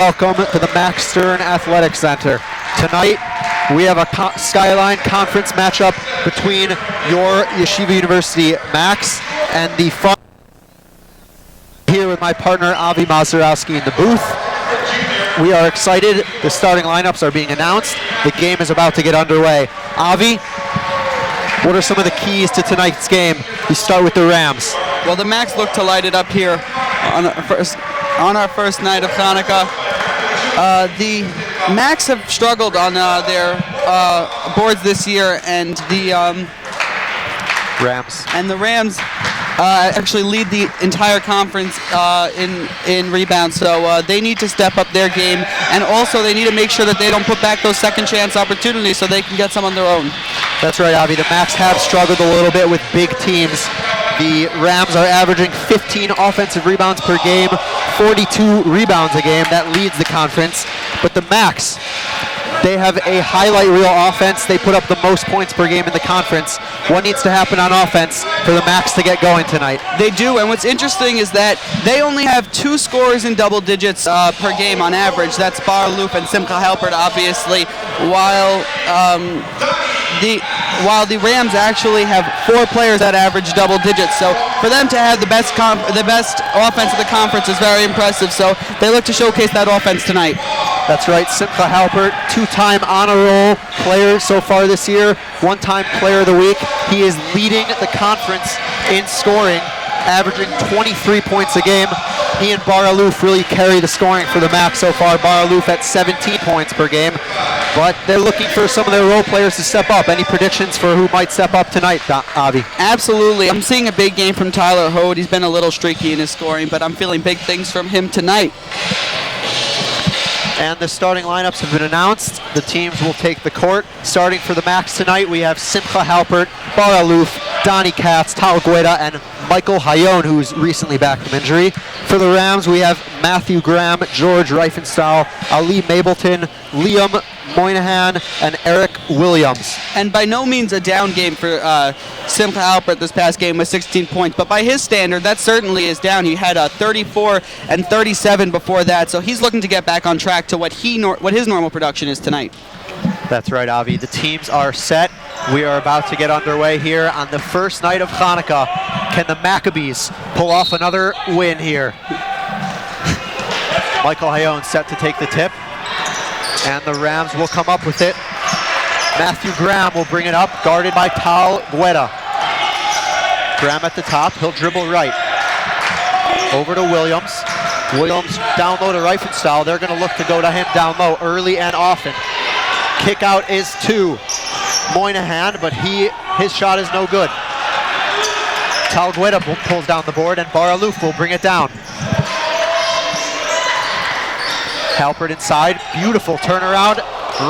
Welcome to the Max Stern Athletic Center. Tonight, we have a Skyline Conference matchup between your Yeshiva University Max and the Farm. Here with my partner Avi Mazurowski in the booth. We are excited. The starting lineups are being announced. The game is about to get underway. Avi, what are some of the keys to tonight's game? We start with the Rams. Well, the Max look to light it up here on our first night of Hanukkah. The Max have struggled on their boards this year, and the Rams actually lead the entire conference in rebounds. So they need to step up their game, and also they need to make sure that they don't put back those second chance opportunities so they can get some on their own. That's right, Avi. The Max have struggled a little bit with big teams. The Rams are averaging 15 offensive rebounds per game, 42 rebounds a game. That leads the conference. But the Max, they have a highlight reel offense. They put up the most points per game in the conference. What needs to happen on offense for the Max to get going tonight? They do, and what's interesting is that they only have two scorers in double digits per game on average. That's Bar Aloof and Simcha Halpert, obviously, while the Rams actually have four players that average double digits. So for them to have the best offense of the conference is very impressive. So they look to showcase that offense tonight. That's right, Simcha Halpert, two-time honor roll player so far this year, one-time player of the week. He is leading the conference in scoring, averaging 23 points a game. He and Bar Aloof really carry the scoring for the Max so far. Bar Aloof at 17 points per game. But they're looking for some of their role players to step up. Any predictions for who might step up tonight, Avi? Absolutely. I'm seeing a big game from Tyler Hode. He's been a little streaky in his scoring, but I'm feeling big things from him tonight. And the starting lineups have been announced. The teams will take the court. Starting for the Max tonight, we have Simcha Halpert, Bar Aloof, Donnie Katz, Tal Gueda, and Michael Hayon, who's recently back from injury. For the Rams, we have Matthew Graham, George Reifenstahl, Ali Mableton, Liam Moynihan, and Eric Williams. And by no means a down game for Simcha Halpert this past game with 16 points, but by his standard, that certainly is down. He had 34 and 37 before that, so he's looking to get back on track to what his normal production is tonight. That's right, Avi. The teams are set. We are about to get underway here on the first night of Hanukkah. Can the Maccabees pull off another win here? Michael Hayon set to take the tip, and the Rams will come up with it. Matthew Graham will bring it up, guarded by Tal Gueda. Graham at the top, he'll dribble right. Over to Williams. Williams down low to Reifenstahl. They're going to look to go to him down low early and often. Kick out is to Moynihan, but his shot is no good. Tal Gueda pulls down the board, and Bar Aloof will bring it down. Halpert inside, beautiful turnaround,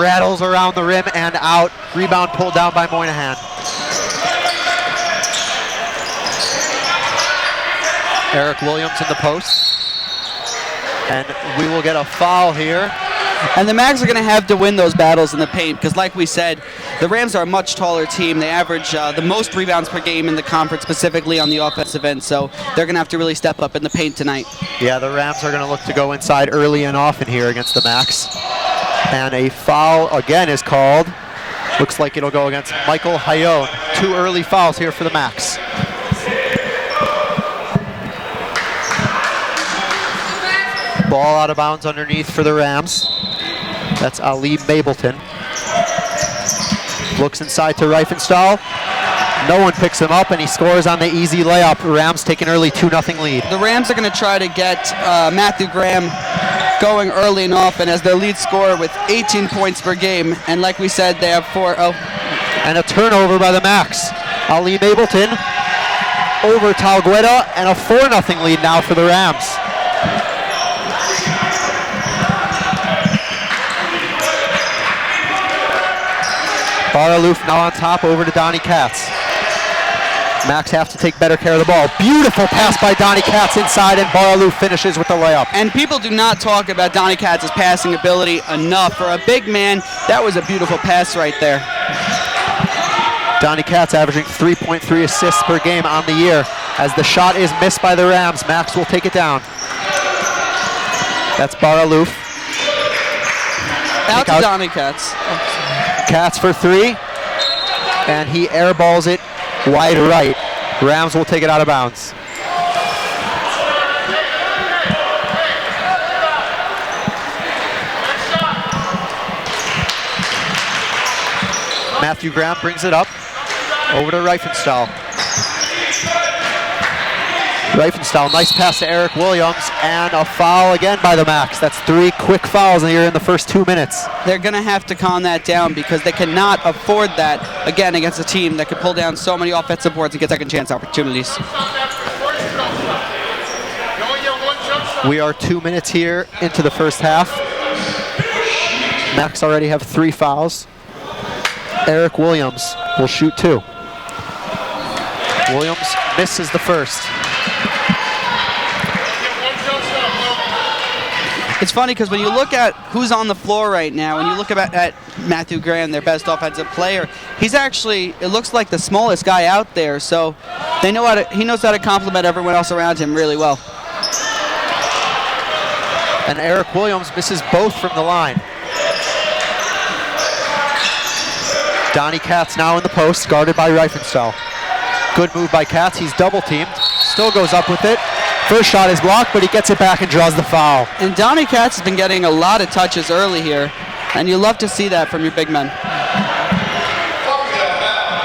rattles around the rim and out. Rebound pulled down by Moynihan. Eric Williams in the post. And we will get a foul here. And the Mags are going to have to win those battles in the paint because, like we said, the Rams are a much taller team. They average the most rebounds per game in the conference, specifically on the offensive end. So they're going to have to really step up in the paint tonight. Yeah, the Rams are going to look to go inside early and often here against the Max. And a foul again is called. Looks like it'll go against Michael Hayon. Two early fouls here for the Max. Ball out of bounds underneath for the Rams. That's Ali Mableton. Looks inside to Reifenstahl. No one picks him up, and he scores on the easy layup. Rams take an early 2-0 lead. The Rams are going to try to get Matthew Graham going early and often as their lead scorer with 18 points per game. And like we said, they have And a turnover by the Max. Ali Mableton over Tal Gueda, and a 4-0 lead now for the Rams. Bar Aloof now on top, over to Donnie Katz. Max have to take better care of the ball. Beautiful pass by Donnie Katz inside, and Bar Aloof finishes with the layup. And people do not talk about Donnie Katz's passing ability enough. For a big man, that was a beautiful pass right there. Donnie Katz averaging 3.3 assists per game on the year. As the shot is missed by the Rams, Max will take it down. That's Bar Aloof. Out to Donnie Katz. Katz for three, and he airballs it wide right. Rams will take it out of bounds. Matthew Graham brings it up over to Reifenstahl. Reifenstahl, nice pass to Eric Williams, and a foul again by the Max. That's 3 quick fouls here in the first 2 minutes. They're going to have to calm that down because they cannot afford that, again, against a team that could pull down so many offensive boards and get second chance opportunities. We are 2 minutes here into the first half. Max already have 3 fouls. Eric Williams will shoot 2. Williams misses the first. It's funny because when you look at who's on the floor right now, and you look at Matthew Graham, their best offensive player, he's actually, it looks like the smallest guy out there, so he knows how to compliment everyone else around him really well. And Eric Williams misses both from the line. Donnie Katz now in the post, guarded by Reifenstahl. Good move by Katz, he's double teamed, still goes up with it. First shot is blocked, but he gets it back and draws the foul. And Donnie Katz has been getting a lot of touches early here, and you love to see that from your big men.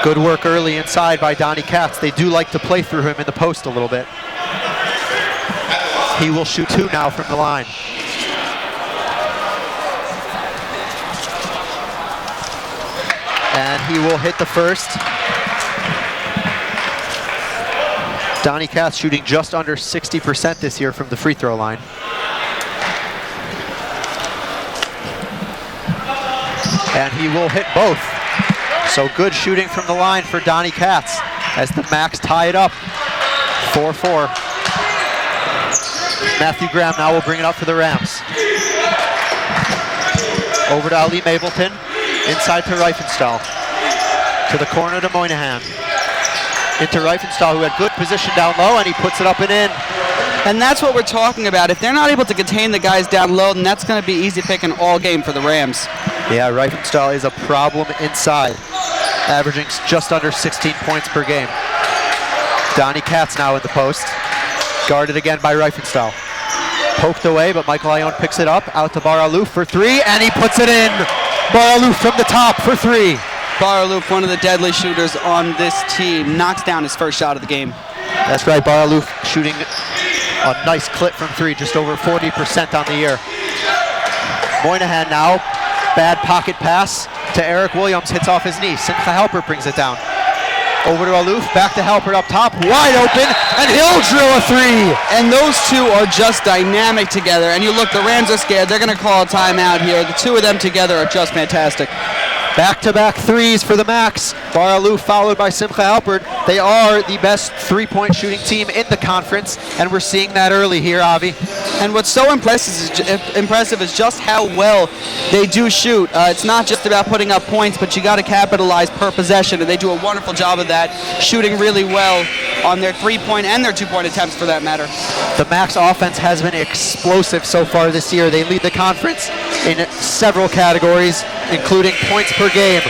Good work early inside by Donnie Katz. They do like to play through him in the post a little bit. He will shoot 2 now from the line. And he will hit the first. Donnie Katz shooting just under 60% this year from the free throw line. And he will hit both. So good shooting from the line for Donnie Katz as the Max tie it up. 4-4. Matthew Graham now will bring it up for the Rams. Over to Ali Mableton. Inside to Reifenstahl. To the corner to Moynihan. Into Reifenstahl, who had good position down low, and he puts it up and in. And that's what we're talking about. If they're not able to contain the guys down low, then that's going to be easy picking all game for the Rams. Yeah, Reifenstahl is a problem inside, averaging just under 16 points per game. Donnie Katz now in the post, guarded again by Reifenstahl. Poked away, but Michael Ione picks it up, out to Bar Aloof for 3, and he puts it in. Bar Aloof from the top for 3. Bar Aloof, one of the deadly shooters on this team, knocks down his first shot of the game. That's right, Bar Aloof shooting a nice clip from 3, just over 40% on the year. Moynihan now, bad pocket pass to Eric Williams, hits off his knee. Simcha Halpert brings it down. Over to Aloof, back to Halpert up top, wide open, and he'll drill a 3. And those two are just dynamic together. And you look, the Rams are scared. They're going to call a timeout here. The two of them together are just fantastic. Back-to-back 3s for the Max. Bar Aloof followed by Simcha Halpert. They are the best 3-point shooting team in the conference, and we're seeing that early here, Avi. And what's so impressive is just how well they do shoot. It's not just about putting up points, but you got to capitalize per possession, and they do a wonderful job of that, shooting really well on their 3-point and their 2-point attempts for that matter. The Max offense has been explosive so far this year. They lead the conference in several categories, including points per game,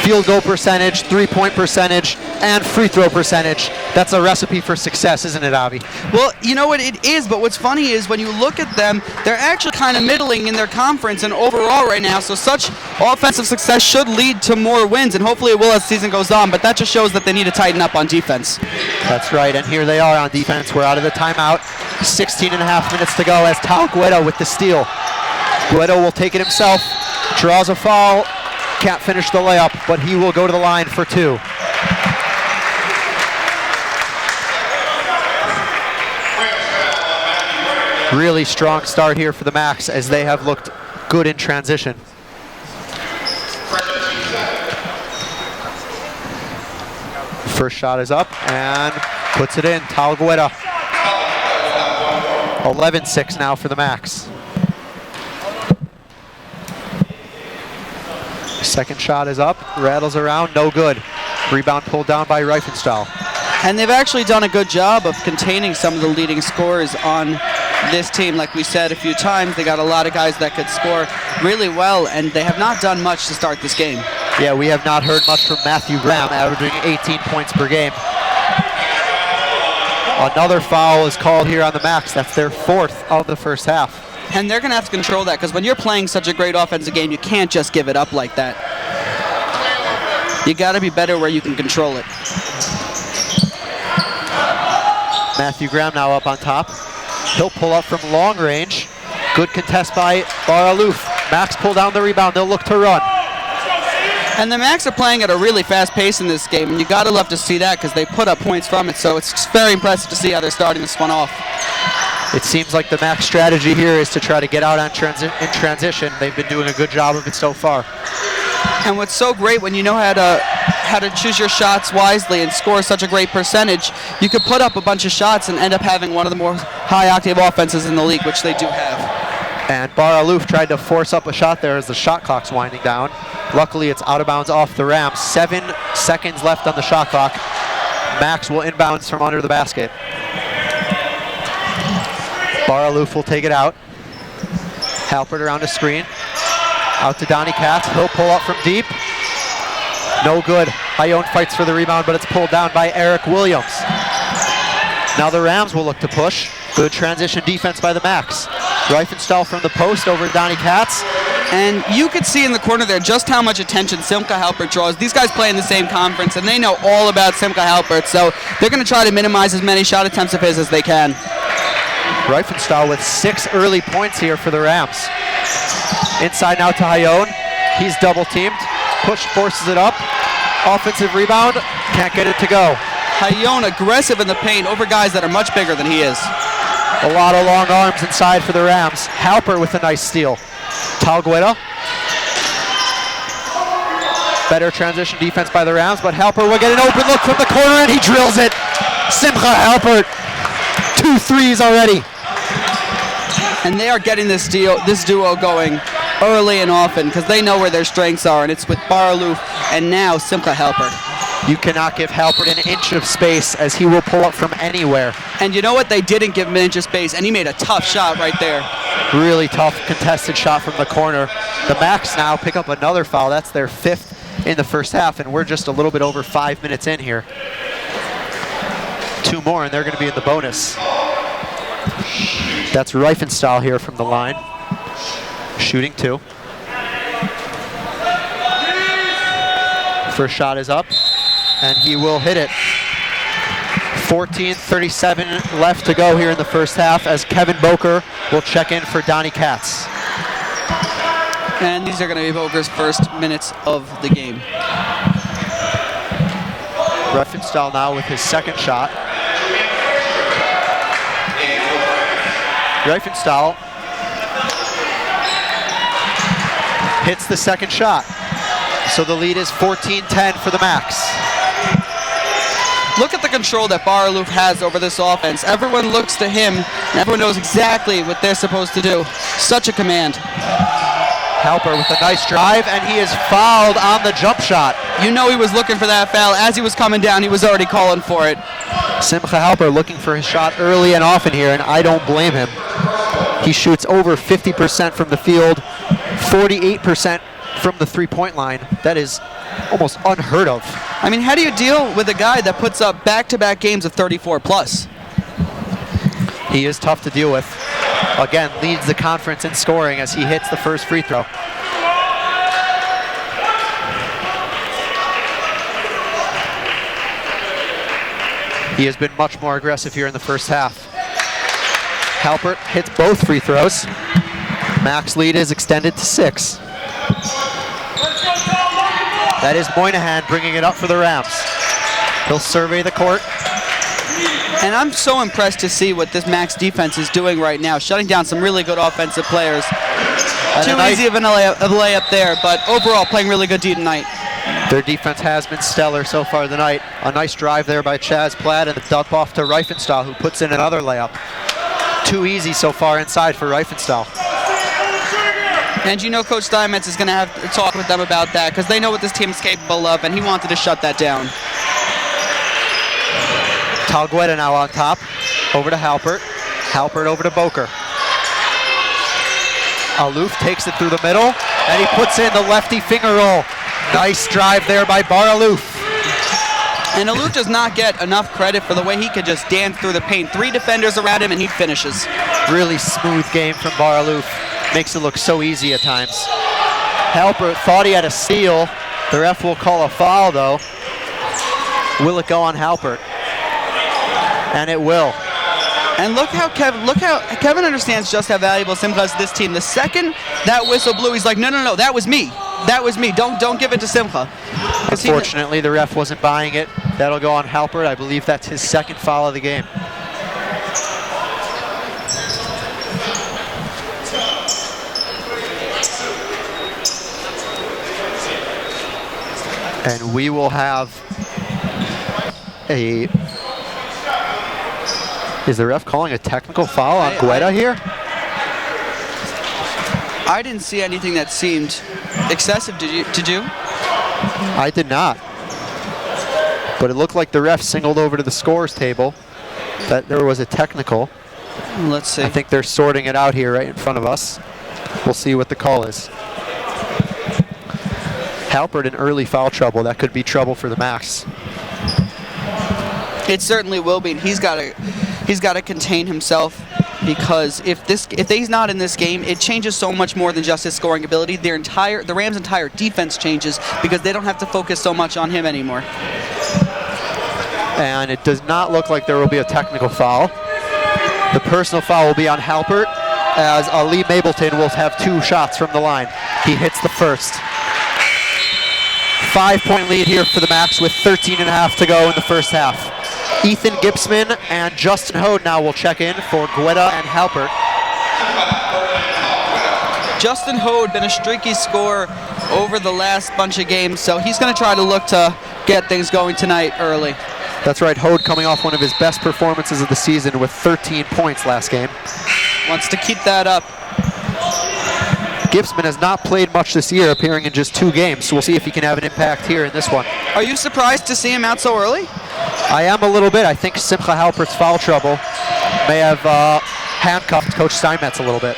field goal percentage, 3-point percentage, and free throw percentage. That's a recipe for success, isn't it, Avi? Well, you know what, it is, but what's funny is when you look at them, they're actually kind of middling in their conference and overall right now, so such offensive success should lead to more wins, and hopefully it will as the season goes on, but that just shows that they need to tighten up on defense. That's right, and here they are on defense. We're out of the timeout. 16 and a half minutes to go as Tal Guedo with the steal. Guedo will take it himself, draws a foul, can't finish the layup, but he will go to the line for 2. Really strong start here for the Max as they have looked good in transition. First shot is up and puts it in. Tal Guedo. 11-6 now for the Max. Second shot is up, rattles around, no good. Rebound pulled down by Reifenstahl. And they've actually done a good job of containing some of the leading scorers on this team, like we said a few times, they got a lot of guys that could score really well, and they have not done much to start this game. Yeah, we have not heard much from Matthew Graham, averaging 18 points per game. Another foul is called here on the Max. That's their 4th of the first half. And they're going to have to control that, because when you're playing such a great offensive game, you can't just give it up like that. You got to be better where you can control it. Matthew Graham now up on top. He'll pull up from long range. Good contest by Bar Aloof. Max pull down the rebound. They'll look to run. And the Max are playing at a really fast pace in this game, and you got to love to see that because they put up points from it, so it's very impressive to see how they're starting this one off. It seems like the Max strategy here is to try to get out on in transition. They've been doing a good job of it so far. And what's so great when you know how to choose your shots wisely and score such a great percentage, you could put up a bunch of shots and end up having one of the more high-octave offenses in the league, which they do have. And Bar Aloof tried to force up a shot there as the shot clock's winding down. Luckily, it's out of bounds off the Rams. 7 seconds left on the shot clock. Max will inbounds from under the basket. Bar Aloof will take it out. Halpert around the screen. Out to Donnie Katz. He'll pull up from deep. No good. Ione fights for the rebound, but it's pulled down by Eric Williams. Now the Rams will look to push. Good transition defense by the Max. Reifenstahl from the post over to Donnie Katz. And you could see in the corner there just how much attention Simcha Halpert draws. These guys play in the same conference, and they know all about Simcha Halpert, so they're going to try to minimize as many shot attempts of his as they can. Reifenstahl with 6 early points here for the Rams. Inside now to Ione. He's double teamed. Push forces it up. Offensive rebound. Can't get it to go. Ione aggressive in the paint over guys that are much bigger than he is. A lot of long arms inside for the Rams. Halpert with a nice steal. Talgueda. Better transition defense by the Rams, but Halpert will get an open look from the corner and he drills it. Simcha Halpert. 2 threes already. And they are getting this duo going early and often because they know where their strengths are, and it's with Bar Aloof and now Simcha Halpert. You cannot give Halpert an inch of space as he will pull up from anywhere. And you know what? They didn't give him an inch of space, and he made a tough shot right there. Really tough contested shot from the corner. The Max now pick up another foul. That's their 5th in the first half, and we're just a little bit over 5 minutes in here. 2 more, and they're going to be in the bonus. That's Reifenstahl here from the line. Shooting 2. First shot is up, and he will hit it. 14:37 left to go here in the first half as Kevin Boker will check in for Donnie Katz. And these are going to be Boker's first minutes of the game. Reifenstahl now with his second shot. Reifenstahl hits the second shot. So the lead is 14-10 for the Max. Look at the control that Bar Aloof has over this offense. Everyone looks to him, and everyone knows exactly what they're supposed to do. Such a command. Halpert with a nice drive, and he is fouled on the jump shot. You know he was looking for that foul. As he was coming down, he was already calling for it. Simcha Halpert looking for his shot early and often here, and I don't blame him. He shoots over 50% from the field, 48% from the three-point line. That is almost unheard of. I mean, how do you deal with a guy that puts up back-to-back games of 34 plus? He is tough to deal with. Again, leads the conference in scoring as he hits the first free throw. He has been much more aggressive here in the first half. Halpert hits both free throws. Max lead is extended to 6. That is Moynihan bringing it up for the Rams. He'll survey the court. And I'm so impressed to see what this Max defense is doing right now, shutting down some really good offensive players. Too easy of a layup there, but overall playing really good D tonight. Their defense has been stellar so far tonight. A nice drive there by Chaz Platt and the dump off to Reifenstahl, who puts in another layup. Too easy so far inside for Reifenstahl. And you know Coach Steinmetz is going to have to talk with them about that because they know what this team is capable of, and he wanted to shut that down. Talgueda now on top. Over to Halpert. Halpert over to Boker. Aloof takes it through the middle, and he puts in the lefty finger roll. Nice drive there by Bar Aloof. And Aloof does not get enough credit for the way he could just dance through the paint. 3 defenders around him, and he finishes. Really smooth game from Bar Aloof. Makes it look so easy at times. Halpert thought he had a steal. The ref will call a foul, though. Will it go on Halpert? And it will. And look how Kevin understands just how valuable Simcha is to this team. The second that whistle blew, he's like, no, that was me. That was me. Don't give it to Simcha. Unfortunately, the ref wasn't buying it. That'll go on Halpert. I believe that's his second foul of the game. And we will have a... Is the ref calling a technical foul on Guetta here? I didn't see anything that seemed excessive. Did you? I did not. But it looked like the ref singled over to the scores table that there was a technical. Let's see. I think they're sorting it out here right in front of us. We'll see what the call is. Halpert in early foul trouble. That could be trouble for the Max. It certainly will be. And he's got to contain himself, because if he's not in this game, it changes so much more than just his scoring ability. The Rams' entire defense changes because they don't have to focus so much on him anymore. And it does not look like there will be a technical foul. The personal foul will be on Halpert, as Ali Mableton will have 2 shots from the line. He hits the first. 5-point lead here for the Max with 13.5 to go in the first half. Ethan Gipsman and Justin Hode now will check in for Guetta and Halpert. Justin Hode been a streaky scorer over the last bunch of games, so he's going to try to look to get things going tonight early. That's right, Hode coming off one of his best performances of the season with 13 points last game. Wants to keep that up. Gipsman has not played much this year, appearing in just 2 games, so we'll see if he can have an impact here in this one. Are you surprised to see him out so early? I am a little bit. I think Simcha Halpert's foul trouble may have handcuffed Coach Steinmetz a little bit.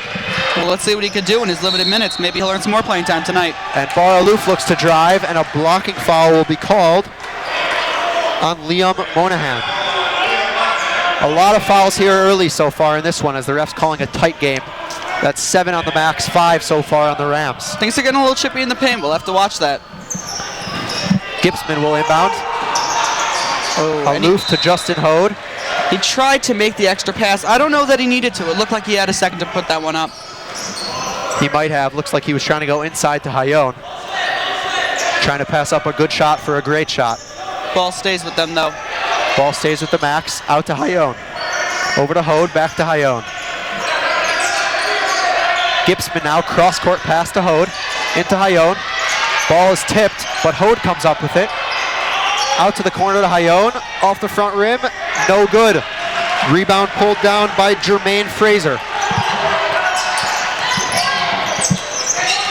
Well, let's see what he could do in his limited minutes. Maybe he'll earn some more playing time tonight. And Bar Aloof looks to drive, and a blocking foul will be called on Liam Monahan. A lot of fouls here early so far in this one, as the ref's calling a tight game. That's 7 on the Max, 5 so far on the Rams. Things are getting a little chippy in the paint. We'll have to watch that. Gipsman will inbound. Aloof to Justin Hode. He tried to make the extra pass. I don't know that he needed to. It looked like he had a second to put that one up. He might have. Looks like he was trying to go inside to Hayone. Trying to pass up a good shot for a great shot. Ball stays with them, though. Ball stays with the Max. Out to Hayone. Over to Hode, back to Hayone. Gipsman now cross-court pass to Hode. Into Hayone. Ball is tipped, but Hode comes up with it. Out to the corner to Hayone. Off the front rim. No good. Rebound pulled down by Jermaine Fraser.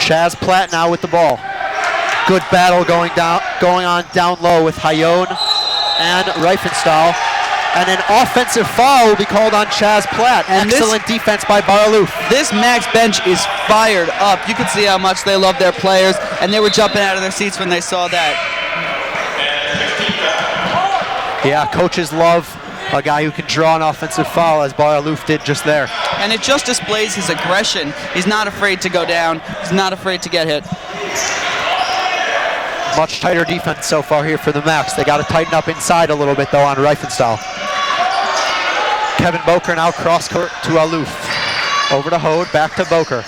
Chaz Platt now with the ball. Good battle going on down low with Hayone and Reifenstahl. And an offensive foul will be called on Chaz Platt. And excellent defense by Bar Aloof. This Max bench is fired up. You can see how much they love their players, and they were jumping out of their seats when they saw that. Yeah, coaches love a guy who can draw an offensive foul, as Bar Aloof did just there. And it just displays his aggression. He's not afraid to go down. He's not afraid to get hit. Much tighter defense so far here for the Max. They got to tighten up inside a little bit, though, on Reifenstahl. Kevin Boker now cross-court to Aloof. Over to Hode, back to Boker.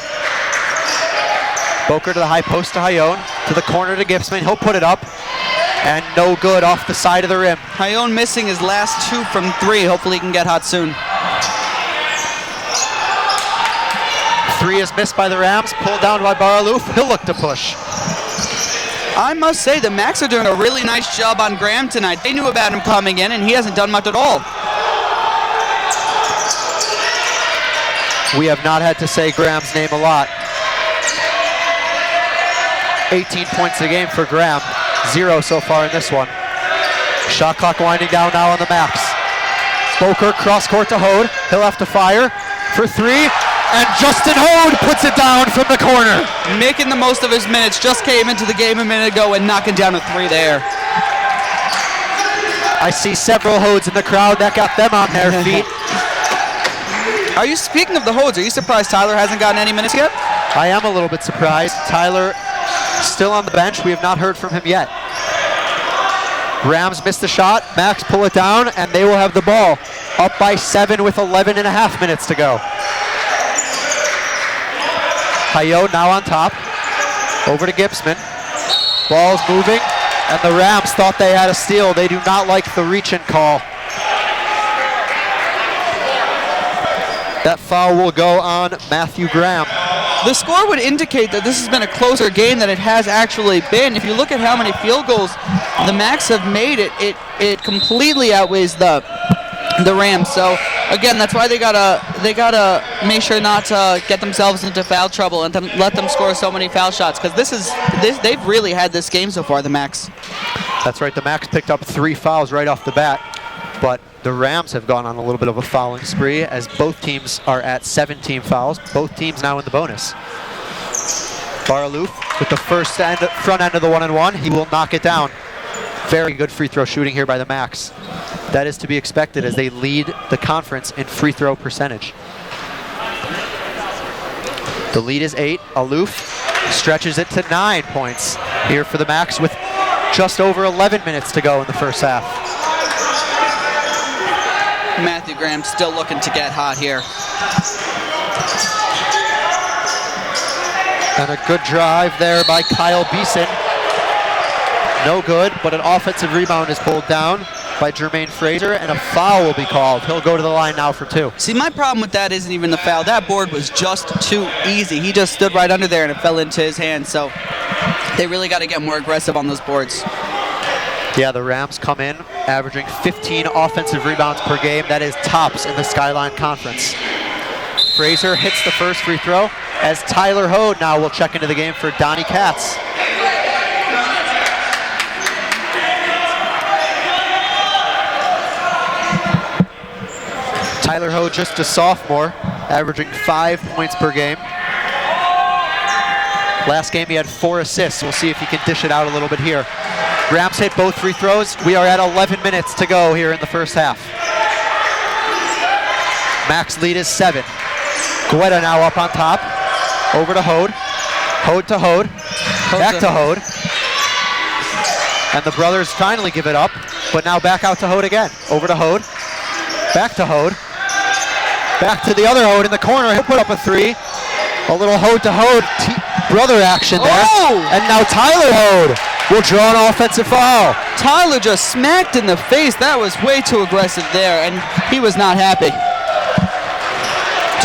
Boker to the high post to Hayone. To the corner to Gipsman. He'll put it up. And no good off the side of the rim. Hayone missing his last 2 from 3. Hopefully he can get hot soon. 3 is missed by the Rams. Pulled down by Bar Aloof. He'll look to push. I must say the Max are doing a really nice job on Graham tonight. They knew about him coming in, and he hasn't done much at all. We have not had to say Graham's name a lot. 18 points a game for Graham. 0 so far in this one. Shot clock winding down now on the Max. Boker cross court to Hode. He'll have to fire for three. And Justin Hode puts it down from the corner. Making the most of his minutes. Just came into the game a minute ago and knocking down a three there. I see several Hodes in the crowd. That got them on their feet. Are you, speaking of the Hodes, are you surprised Tyler hasn't gotten any minutes yet? I am a little bit surprised. Tyler still on the bench. We have not heard from him yet. Rams missed the shot. Max pull it down, and they will have the ball. Up by 7 with 11 and a half minutes to go. Hayo now on top. Over to Gibson. Ball's moving, and the Rams thought they had a steal. They do not like the reach-in call. That foul will go on Matthew Graham. The score would indicate that this has been a closer game than it has actually been. If you look at how many field goals the Macs have made, it completely outweighs the Rams. So again, that's why they gotta make sure not to get themselves into foul trouble and to let them score so many foul shots, because they've really had this game so far, the Macs. That's right. The Macs picked up 3 fouls right off the bat, but the Rams have gone on a little bit of a fouling spree as both teams are at 17 fouls. Both teams now in the bonus. Baralouf with the front end of the 1-and-1. He will knock it down. Very good free throw shooting here by the Macs. That is to be expected as they lead the conference in free throw percentage. The lead is 8. Aloof stretches it to 9 points here for the Macs with just over 11 minutes to go in the first half. Matthew Graham still looking to get hot here. And a good drive there by Kyle Beeson. No good, but an offensive rebound is pulled down by Jermaine Fraser, and a foul will be called. He'll go to the line now for 2. See, my problem with that isn't even the foul. That board was just too easy. He just stood right under there and it fell into his hand. So they really got to get more aggressive on those boards. Yeah, the Rams come in averaging 15 offensive rebounds per game. That is tops in the Skyline Conference. Fraser hits the first free throw as Tyler Hode now will check into the game for Donnie Katz. Tyler Hode, just a sophomore, averaging 5 points per game. Last game he had 4 assists. We'll see if he can dish it out a little bit here. Rams hit both free throws. We are at 11 minutes to go here in the first half. Max lead is 7. Guetta now up on top. Over to Hode. Hode to Hode. Back to Hode. And the brothers finally give it up, but now back out to Hode again. Over to Hode. Back to Hode. Back to the other Hode in the corner. He'll put up a 3. A little Hode to Hode brother action there. Oh! And now Tyler Hode will draw an offensive foul. Tyler just smacked in the face. That was way too aggressive there, and he was not happy.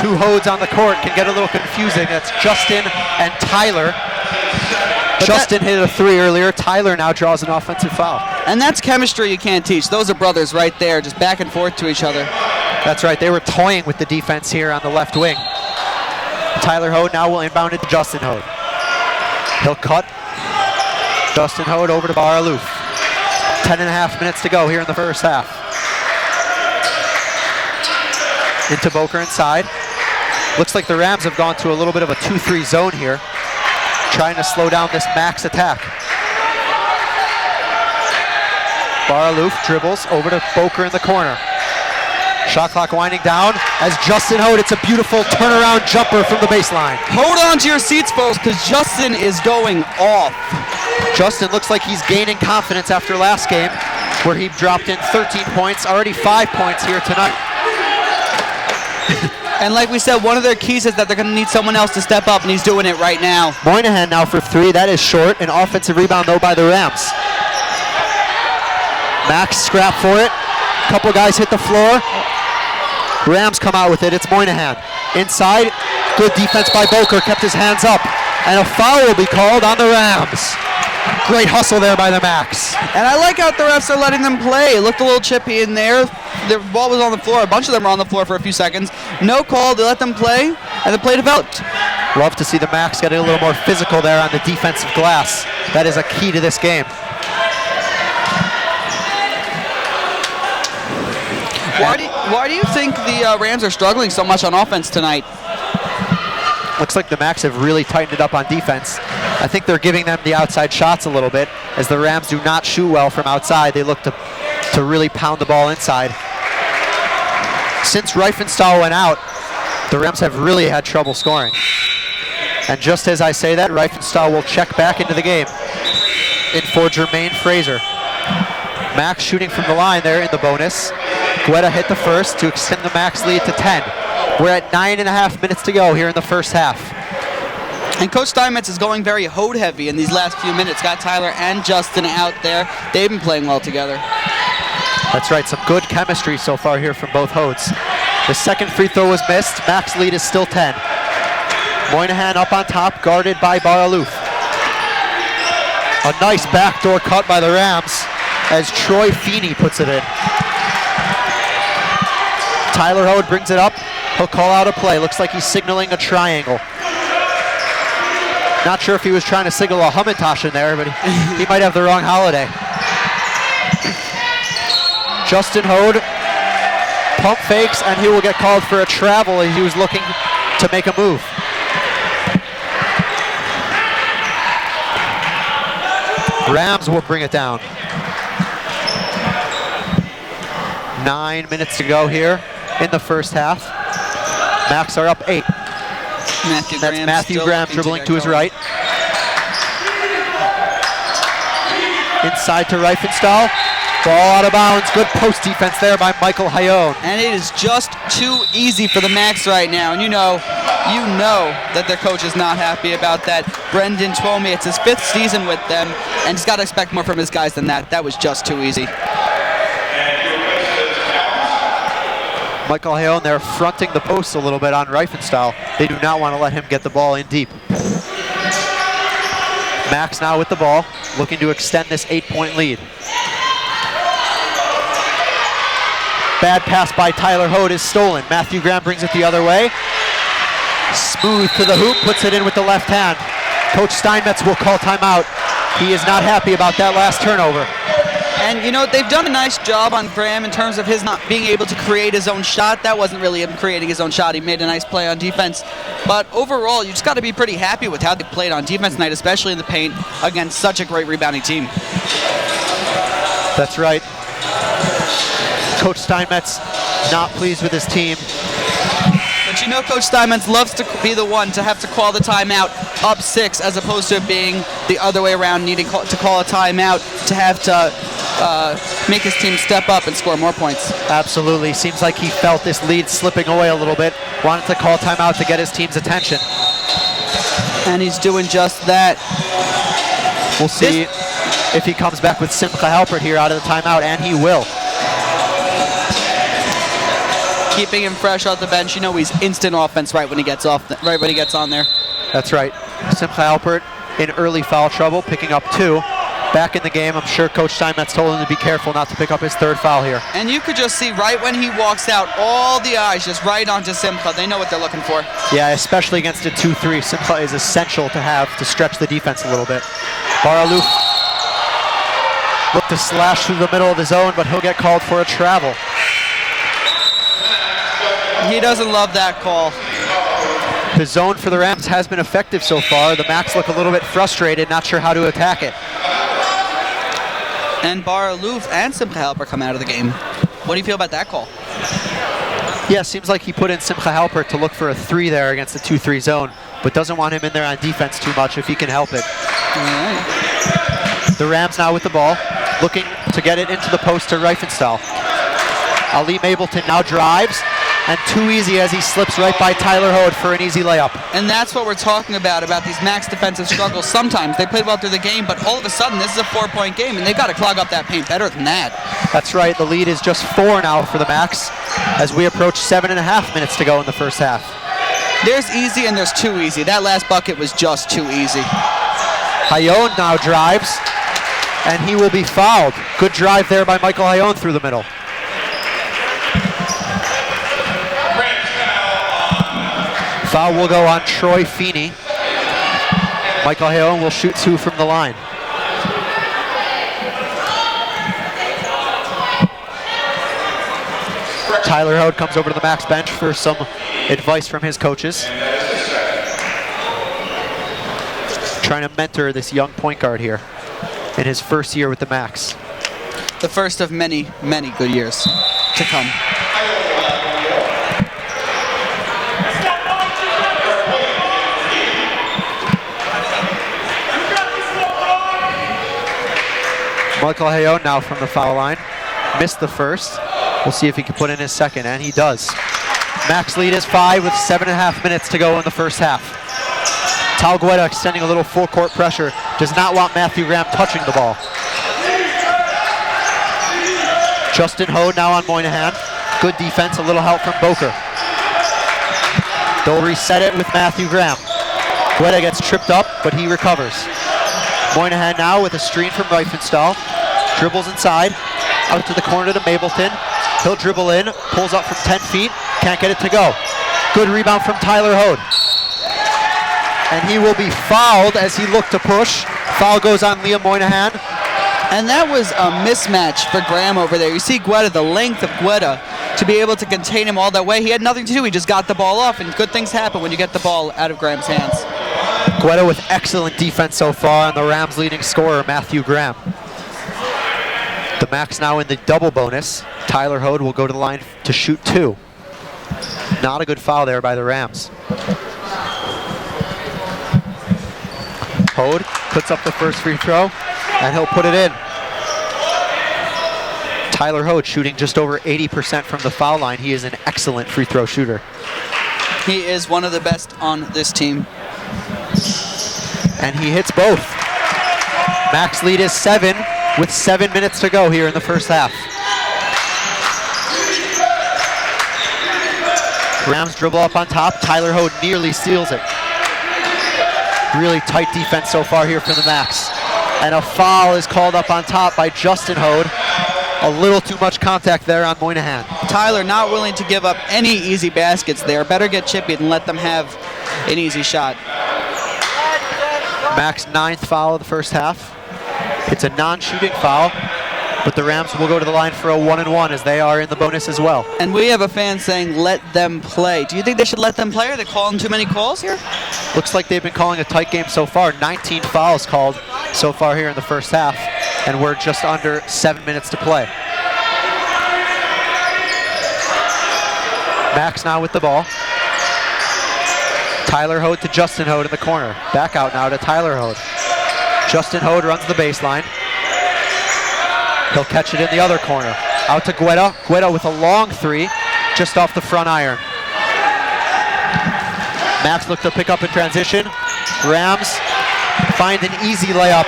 2 Hodes on the court can get a little confusing. That's Justin and Tyler. Justin hit a 3 earlier. Tyler now draws an offensive foul. And that's chemistry you can't teach. Those are brothers right there, just back and forth to each other. That's right. They were toying with the defense here on the left wing. Tyler Hode now will inbound it to Justin Hode. He'll cut. Justin Hode over to Baralouf. 10.5 minutes to go here in the first half. Into Boker inside. Looks like the Rams have gone to a little bit of a 2-3 zone here, trying to slow down this Max attack. Baralouf dribbles over to Boker in the corner. Shot clock winding down as Justin Hode, it's a beautiful turnaround jumper from the baseline. Hold on to your seats, folks, because Justin is going off. Justin looks like he's gaining confidence after last game, where he dropped in 13 points, already 5 points here tonight. And like we said, one of their keys is that they're going to need someone else to step up, and he's doing it right now. Moynihan now for 3. That is short. An offensive rebound, though, by the Rams. Max scrap for it. Couple guys hit the floor. Rams come out with it. It's Moynihan. Inside. Good defense by Boker. Kept his hands up. And a foul will be called on the Rams. Great hustle there by the Macs. And I like how the refs are letting them play. It looked a little chippy in there. The ball was on the floor. A bunch of them were on the floor for a few seconds. No call. They let them play, and the play developed. Love to see the Macs getting a little more physical there on the defensive glass. That is a key to this game. Why do you think the Rams are struggling so much on offense tonight? Looks like the Macs have really tightened it up on defense. I think they're giving them the outside shots a little bit. As the Rams do not shoot well from outside, they look to really pound the ball inside. Since Reifenstahl went out, the Rams have really had trouble scoring. And just as I say that, Reifenstahl will check back into the game in for Jermaine Fraser. Max shooting from the line there in the bonus. Guetta hit the first to extend the Max lead to 10. We're at 9.5 minutes to go here in the first half. And Coach Steinmetz is going very Hode heavy in these last few minutes. Got Tyler and Justin out there. They've been playing well together. That's right, some good chemistry so far here from both Hodes. The second free throw was missed. Max lead is still 10. Moynihan up on top, guarded by Baralouf. A nice backdoor cut by the Rams as Troy Feeney puts it in. Tyler Hode brings it up. He'll call out a play. Looks like he's signaling a triangle. Not sure if he was trying to signal a Hamantash in there, but he might have the wrong holiday. Justin Hode pump fakes, and he will get called for a travel as he was looking to make a move. Rams will bring it down. 9 minutes to go here in the first half. Macs are up 8. That's Matthew Graham dribbling to his right. Inside to Reifenstahl. Ball out of bounds. Good post defense there by Michael Hayone. And it is just too easy for the Macs right now. And you know that their coach is not happy about that. Brendan told me it's his 5th season with them, and he's got to expect more from his guys than that. That was just too easy. Michael Hayone there fronting the post a little bit on Reifenstahl. They do not want to let him get the ball in deep. Max now with the ball, looking to extend this 8-point lead. Bad pass by Tyler Hode is stolen. Matthew Graham brings it the other way. Smooth to the hoop, puts it in with the left hand. Coach Steinmetz will call timeout. He is not happy about that last turnover. And you know, they've done a nice job on Graham in terms of his not being able to create his own shot. That wasn't really him creating his own shot. He made a nice play on defense. But overall, you just got to be pretty happy with how they played on defense tonight, especially in the paint against such a great rebounding team. That's right. Coach Steinmetz not pleased with his team. But you know, Coach Steinmetz loves to be the one to have to call the timeout up 6, as opposed to being the other way around, needing to call a timeout to have to make his team step up and score more points. Absolutely. Seems like he felt this lead slipping away a little bit. Wanted to call timeout to get his team's attention. And he's doing just that. We'll see if he comes back with Simcha Halpert here out of the timeout, and he will. Keeping him fresh off the bench. You know, he's instant offense right when he gets on there. That's right. Simcha Halpert in early foul trouble, picking up 2. Back in the game, I'm sure Coach Steinmetz told him to be careful not to pick up his 3rd foul here. And you could just see right when he walks out, all the eyes just right onto Simcha. They know what they're looking for. Yeah, especially against a 2-3. Simcha is essential to have to stretch the defense a little bit. Baralouf looked to slash through the middle of the zone, but he'll get called for a travel. He doesn't love that call. The zone for the Rams has been effective so far. The Macs look a little bit frustrated, not sure how to attack it. And Baralouf and Simcha Halpert come out of the game. What do you feel about that call? Yeah, seems like he put in Simcha Halpert to look for a 3 there against the 2-3 zone, but doesn't want him in there on defense too much if he can help it. All right. The Rams now with the ball, looking to get it into the post to Reifenstahl. Ali Mableton now drives, and too easy as he slips right by Tyler Hode for an easy layup. And that's what we're talking about these Macs defensive struggles. Sometimes they played well through the game, but all of a sudden this is a 4-point game, and they've got to clog up that paint better than that. That's right. The lead is just 4 now for the Macs as we approach 7.5 minutes to go in the first half. There's easy and there's too easy. That last bucket was just too easy. Hayone now drives, and he will be fouled. Good drive there by Michael Hayone through the middle. Foul will go on Troy Feeney. Michael Hayone will shoot 2 from the line. Tyler Hode comes over to the Max bench for some advice from his coaches. Trying to mentor this young point guard here in his first year with the Max. The first of many, many good years to come. Michael Hayone now from the foul line. Missed the first. We'll see if he can put in his second, and he does. Max lead is 5 with 7.5 minutes to go in the first half. Tal Guetta extending a little full court pressure. Does not want Matthew Graham touching the ball. Justin Hode now on Moynihan. Good defense, a little help from Boker. They'll reset it with Matthew Graham. Guetta gets tripped up, but he recovers. Moynihan now with a screen from Reifenstahl. Dribbles inside, out to the corner to Mableton. He'll dribble in, pulls up from 10 feet, can't get it to go. Good rebound from Tyler Hode. And he will be fouled as he looked to push. Foul goes on Liam Moynihan. And that was a mismatch for Graham over there. You see Guetta, the length of Guetta, to be able to contain him all that way. He had nothing to do. He just got the ball off, and good things happen when you get the ball out of Graham's hands. Guetta with excellent defense so far, and the Rams' leading scorer, Matthew Graham. The Max now in the double bonus. Tyler Hode will go to the line to shoot 2. Not a good foul there by the Rams. Hode puts up the first free throw, and he'll put it in. Tyler Hode shooting just over 80% from the foul line. He is an excellent free throw shooter. He is one of the best on this team. And he hits both. Max lead is 7 with 7 minutes to go here in the first half. Rams dribble up on top. Tyler Hode nearly steals it. Really tight defense so far here for the Max. And a foul is called up on top by Justin Hode. A little too much contact there on Moynihan. Tyler not willing to give up any easy baskets there. Better get chippy and let them have an easy shot. Max 9th foul of the first half. It's a non-shooting foul, but the Rams will go to the line for a 1-and-1 as they are in the bonus as well. And we have a fan saying, let them play. Do you think they should let them play? Are they calling too many calls here? Looks like they've been calling a tight game so far. 19 fouls called so far here in the first half, and we're just under 7 minutes to play. Max now with the ball. Tyler Hode to Justin Hode in the corner. Back out now to Tyler Hode. Justin Hode runs the baseline. He'll catch it in the other corner. Out to Guetta. Guetta with a long 3, just off the front iron. Max looked to pick up in transition. Rams find an easy layup.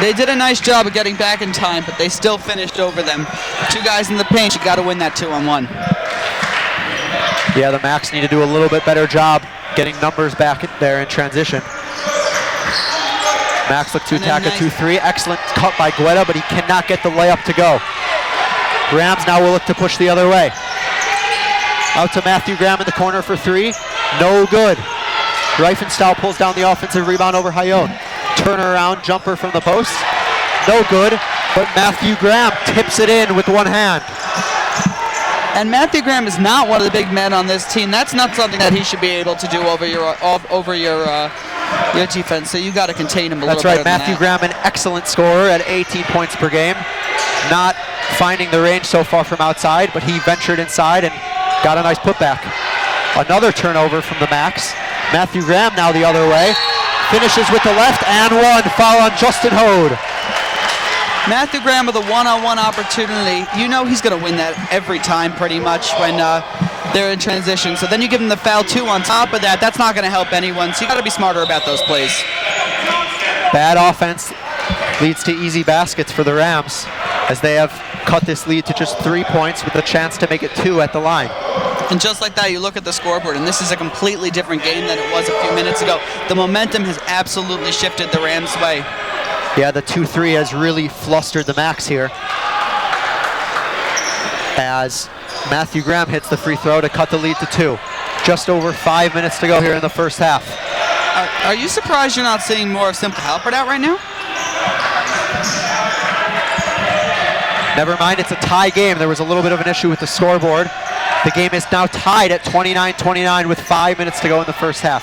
They did a nice job of getting back in time, but they still finished over them. 2 guys in the paint. You got to win that 2-on-1. Yeah, the Max need to do a little bit better job getting numbers back there in transition. Max looked to attack a 2-3. Excellent cut by Guetta, but he cannot get the layup to go. Rams now will look to push the other way. Out to Matthew Graham in the corner for 3. No good. Reifenstahl pulls down the offensive rebound over Hayone. Turnaround jumper from the post. No good, but Matthew Graham tips it in with one hand. And Matthew Graham is not one of the big men on this team. That's not something that he should be able to do over your defense. So you got to contain him a little bit. That's right. Matthew Graham, an excellent scorer at 18 points per game. Not finding the range so far from outside, but he ventured inside and got a nice putback. Another turnover from the Max. Matthew Graham now the other way. Finishes with the left and 1. Foul on Justin Hode. Matthew Graham with a one-on-one opportunity. You know he's going to win that every time pretty much when they're in transition. So then you give him the foul 2 on top of that. That's not going to help anyone. So you got to be smarter about those plays. Bad offense leads to easy baskets for the Rams as they have cut this lead to just 3 points with a chance to make it 2 at the line. And just like that, you look at the scoreboard, and this is a completely different game than it was a few minutes ago. The momentum has absolutely shifted the Rams' way. Yeah, the 2-3 has really flustered the Max here as Matthew Graham hits the free throw to cut the lead to 2. Just over 5 minutes to go here in the first half. Are you surprised you're not seeing more of Simple Halpert out right now? Never mind, it's a tie game. There was a little bit of an issue with the scoreboard. The game is now tied at 29-29 with 5 minutes to go in the first half.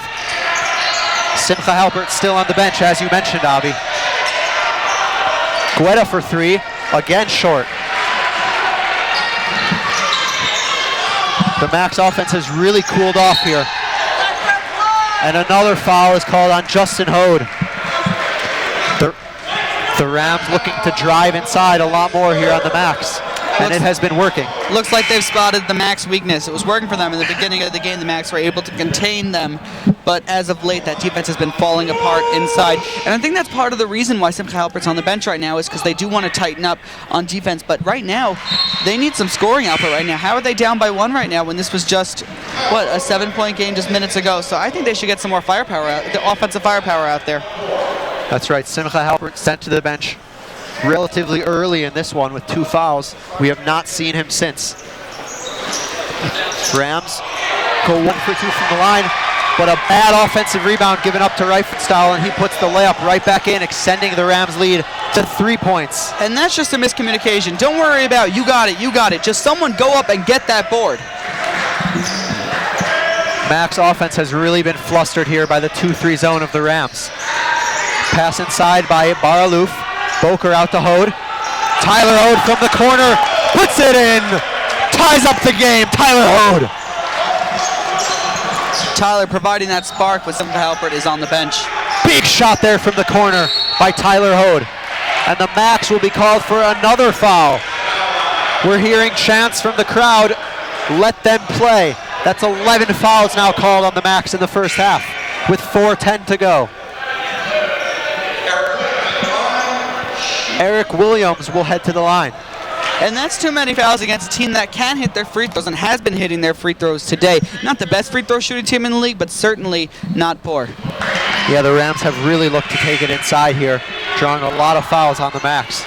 Simcha Halpert still on the bench, as you mentioned, Avi. Guetta for 3, again short. The Max offense has really cooled off here. And another foul is called on Justin Hode. The Rams looking to drive inside a lot more here on the Max, and it has been working. Looks like they've spotted the Max weakness. It was working for them in the beginning of the game. The Max were able to contain them, but as of late, that defense has been falling apart inside. And I think that's part of the reason why Simcha Halpert's on the bench right now, is because they do want to tighten up on defense. But right now, they need some scoring output right now. How are they down by 1 right now when this was just, what, a 7-point game just minutes ago? So I think they should get some more firepower out, the offensive firepower out there. That's right. Simcha Halpert sent to the bench relatively early in this one with 2 fouls. We have not seen him since. Rams go 1 for 2 from the line, but a bad offensive rebound given up to Reifenstahl, and he puts the layup right back in, extending the Rams lead to 3 points. And that's just a miscommunication. Don't worry about you got it. Just someone go up and get that board. Max offense has really been flustered here by the 2-3 zone of the Rams. Pass inside by Baralouf. Boker out to Hode. Tyler Hode from the corner. Puts it in. Ties up the game. Tyler Hode. Tyler providing that spark with Simcha Halpert is on the bench. Big shot there from the corner by Tyler Hode. And the Max will be called for another foul. We're hearing chants from the crowd. Let them play. That's 11 fouls now called on the Max in the first half with 4:10 to go. Eric Williams will head to the line. And that's too many fouls against a team that can hit their free throws and has been hitting their free throws today. Not the best free throw shooting team in the league, but certainly not poor. Yeah, the Rams have really looked to take it inside here, drawing a lot of fouls on the Max.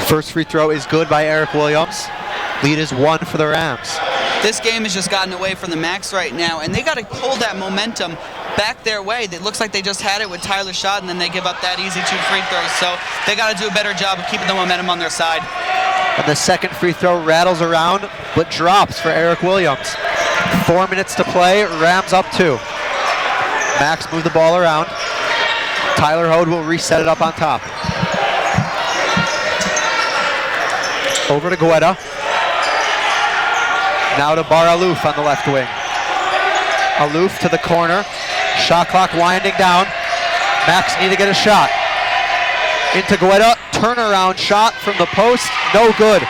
First free throw is good by Eric Williams. Lead is 1 for the Rams. This game has just gotten away from the Max right now, and they got to pull that momentum back their way. It looks like they just had it with Tyler's shot, and then they give up that easy 2 free throws. So they got to do a better job of keeping the momentum on their side. And the second free throw rattles around, but drops for Eric Williams. 4 minutes to play, Rams up 2. Max move the ball around. Tyler Hode will reset it up on top. Over to Guetta. Now to Bar Alouf on the left wing. Alouf to the corner. Shot clock winding down. Max need to get a shot. Into Guetta. Turnaround shot from the post. No good.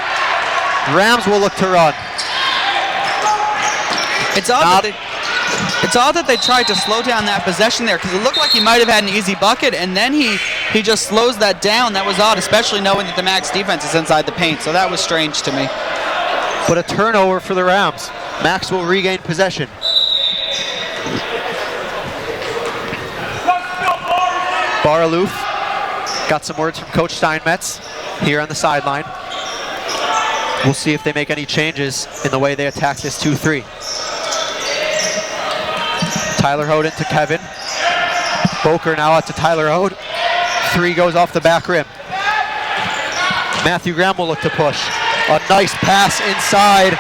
Rams will look to run. It's odd that they tried to slow down that possession there, because it looked like he might have had an easy bucket, and then he just slows that down. That was odd, especially knowing that the Max defense is inside the paint. So that was strange to me. But a turnover for the Rams. Max will regain possession. Bar Alouf got some words from Coach Steinmetz here on the sideline. We'll see if they make any changes in the way they attack this 2-3. Tyler Hode into Kevin. Boker now out to Tyler Hode. 3 goes off the back rim. Matthew Graham will look to push. A nice pass inside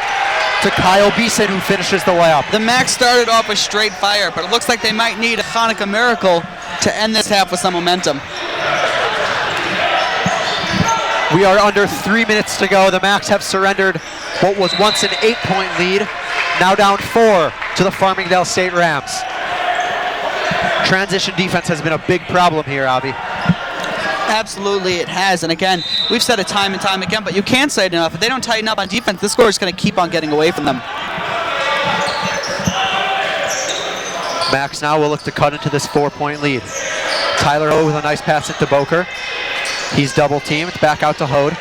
to Kyle Beeson, who finishes the layup. The Max started off with straight fire, but it looks like they might need a Hanukkah miracle to end this half with some momentum. We are under 3 minutes to go. The Max have surrendered what was once an 8-point lead, now down 4 to the Farmingdale State Rams. Transition defense has been a big problem here, Avi. Absolutely, it has. And again, we've said it time and time again, but you can't say it enough. If they don't tighten up on defense, this score is going to keep on getting away from them. Max now will look to cut into this 4-point lead. Tyler Hode with a nice pass into Boker. He's double teamed. Back out to Hode.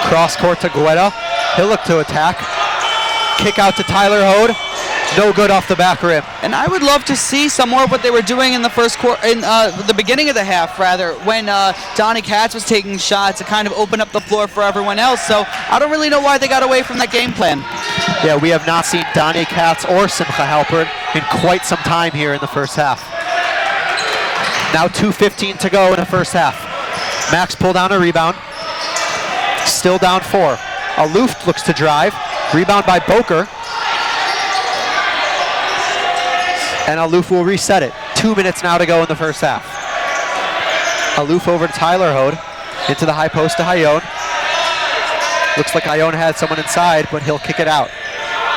Cross court to Guetta. He'll look to attack. Kick out to Tyler Hode. No good off the back rim. And I would love to see some more of what they were doing in the first quarter, in the beginning of the half, rather, when Donnie Katz was taking shots to kind of open up the floor for everyone else. So I don't really know why they got away from that game plan. Yeah, we have not seen Donnie Katz or Simcha Halpert in quite some time here in the first half. Now 2:15 to go in the first half. Max pull down a rebound. Still down 4. Aloof looks to drive. Rebound by Boker. And Aloof will reset it. 2 minutes now to go in the first half. Aloof over to Tyler Hode. Into the high post to Hayone. Looks like Hayone had someone inside, but he'll kick it out.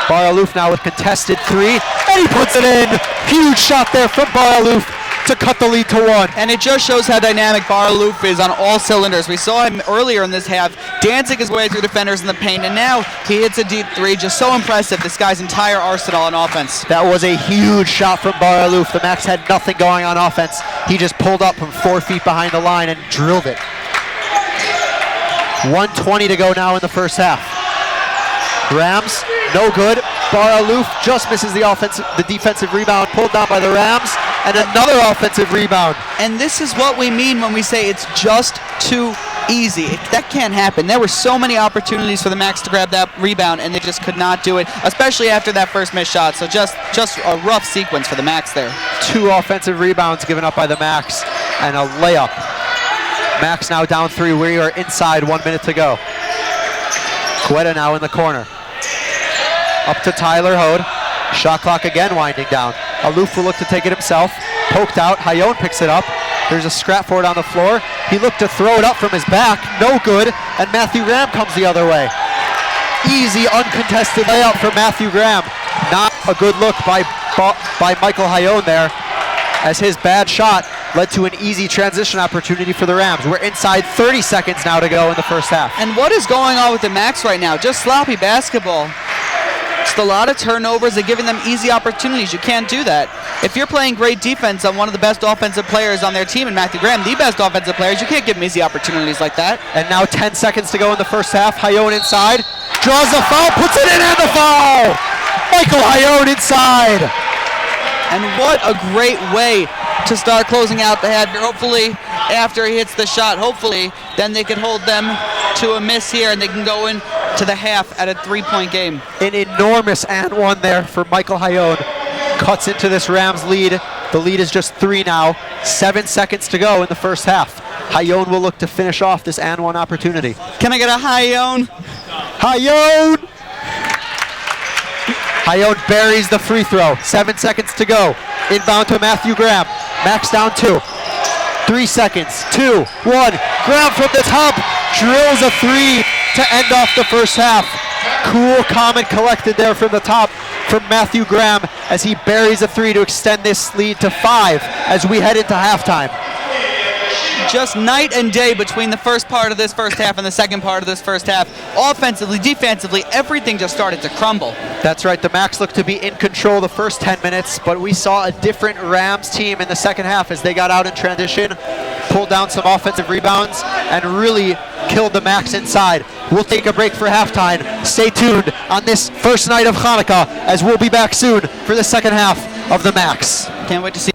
Bar Aloof now with contested 3, and he puts it in! Huge shot there from Bar Aloof to cut the lead to 1. And it just shows how dynamic Bar Aloof is on all cylinders. We saw him earlier in this half dancing his way through defenders in the paint, and now he hits a deep 3. Just so impressive, this guy's entire arsenal on offense. That was a huge shot from Bar Aloof. The Max had nothing going on offense. He just pulled up from 4 feet behind the line and drilled it. 1:20 to go now in the first half. Rams, no good. Bar Aloof just misses the defensive rebound, pulled down by the Rams, and another offensive rebound. And this is what we mean when we say it's just too easy. That can't happen. There were so many opportunities for the Max to grab that rebound, and they just could not do it, especially after that first missed shot. So just a rough sequence for the Max there. 2 offensive rebounds given up by the Max, and a layup. Max now down 3. We are inside, 1 minute to go. Guetta now in the corner. Up to Tyler Hode. Shot clock again winding down. Aloof will look to take it himself. Poked out. Hayone picks it up. There's a scrap for it on the floor. He looked to throw it up from his back. No good. And Matthew Graham comes the other way. Easy, uncontested layup for Matthew Graham. Not a good look by Michael Hayone there, as his bad shot led to an easy transition opportunity for the Rams. We're inside 30 seconds now to go in the first half. And what is going on with the Max right now? Just sloppy basketball. Just a lot of turnovers and giving them easy opportunities. You can't do that. If you're playing great defense on one of the best offensive players on their team, and Matthew Graham, the best offensive players, you can't give him easy opportunities like that. And now 10 seconds to go in the first half. Hayone inside, draws the foul, puts it in, and the foul! Michael Hayone inside. And what a great way to start closing out the half here. Hopefully, after he hits the shot, then they can hold them to a miss here, and they can go in to the half at a 3-point game. An enormous and 1 there for Michael Hayone. Cuts into this Rams lead. The lead is just 3 now. 7 seconds to go in the first half. Hayone will look to finish off this and 1 opportunity. Can I get a Hayone? Hayone! Hayone buries the free throw. 7 seconds to go. Inbound to Matthew Graham. Max down 2. 3 seconds. 2, 1. Graham from the top. Drills a 3 to end off the first half. Cool, calm, and collected there from the top from Matthew Graham as he buries a 3 to extend this lead to 5 as we head into halftime. Just night and day between the first part of this first half and the second part of this first half. Offensively, defensively, everything just started to crumble. That's right. The Max looked to be in control the first 10 minutes, but we saw a different Rams team in the second half as they got out in transition, pulled down some offensive rebounds, and really killed the Max inside. We'll take a break for halftime. Stay tuned on this first night of Hanukkah, as we'll be back soon for the second half of the Max. Can't wait to see.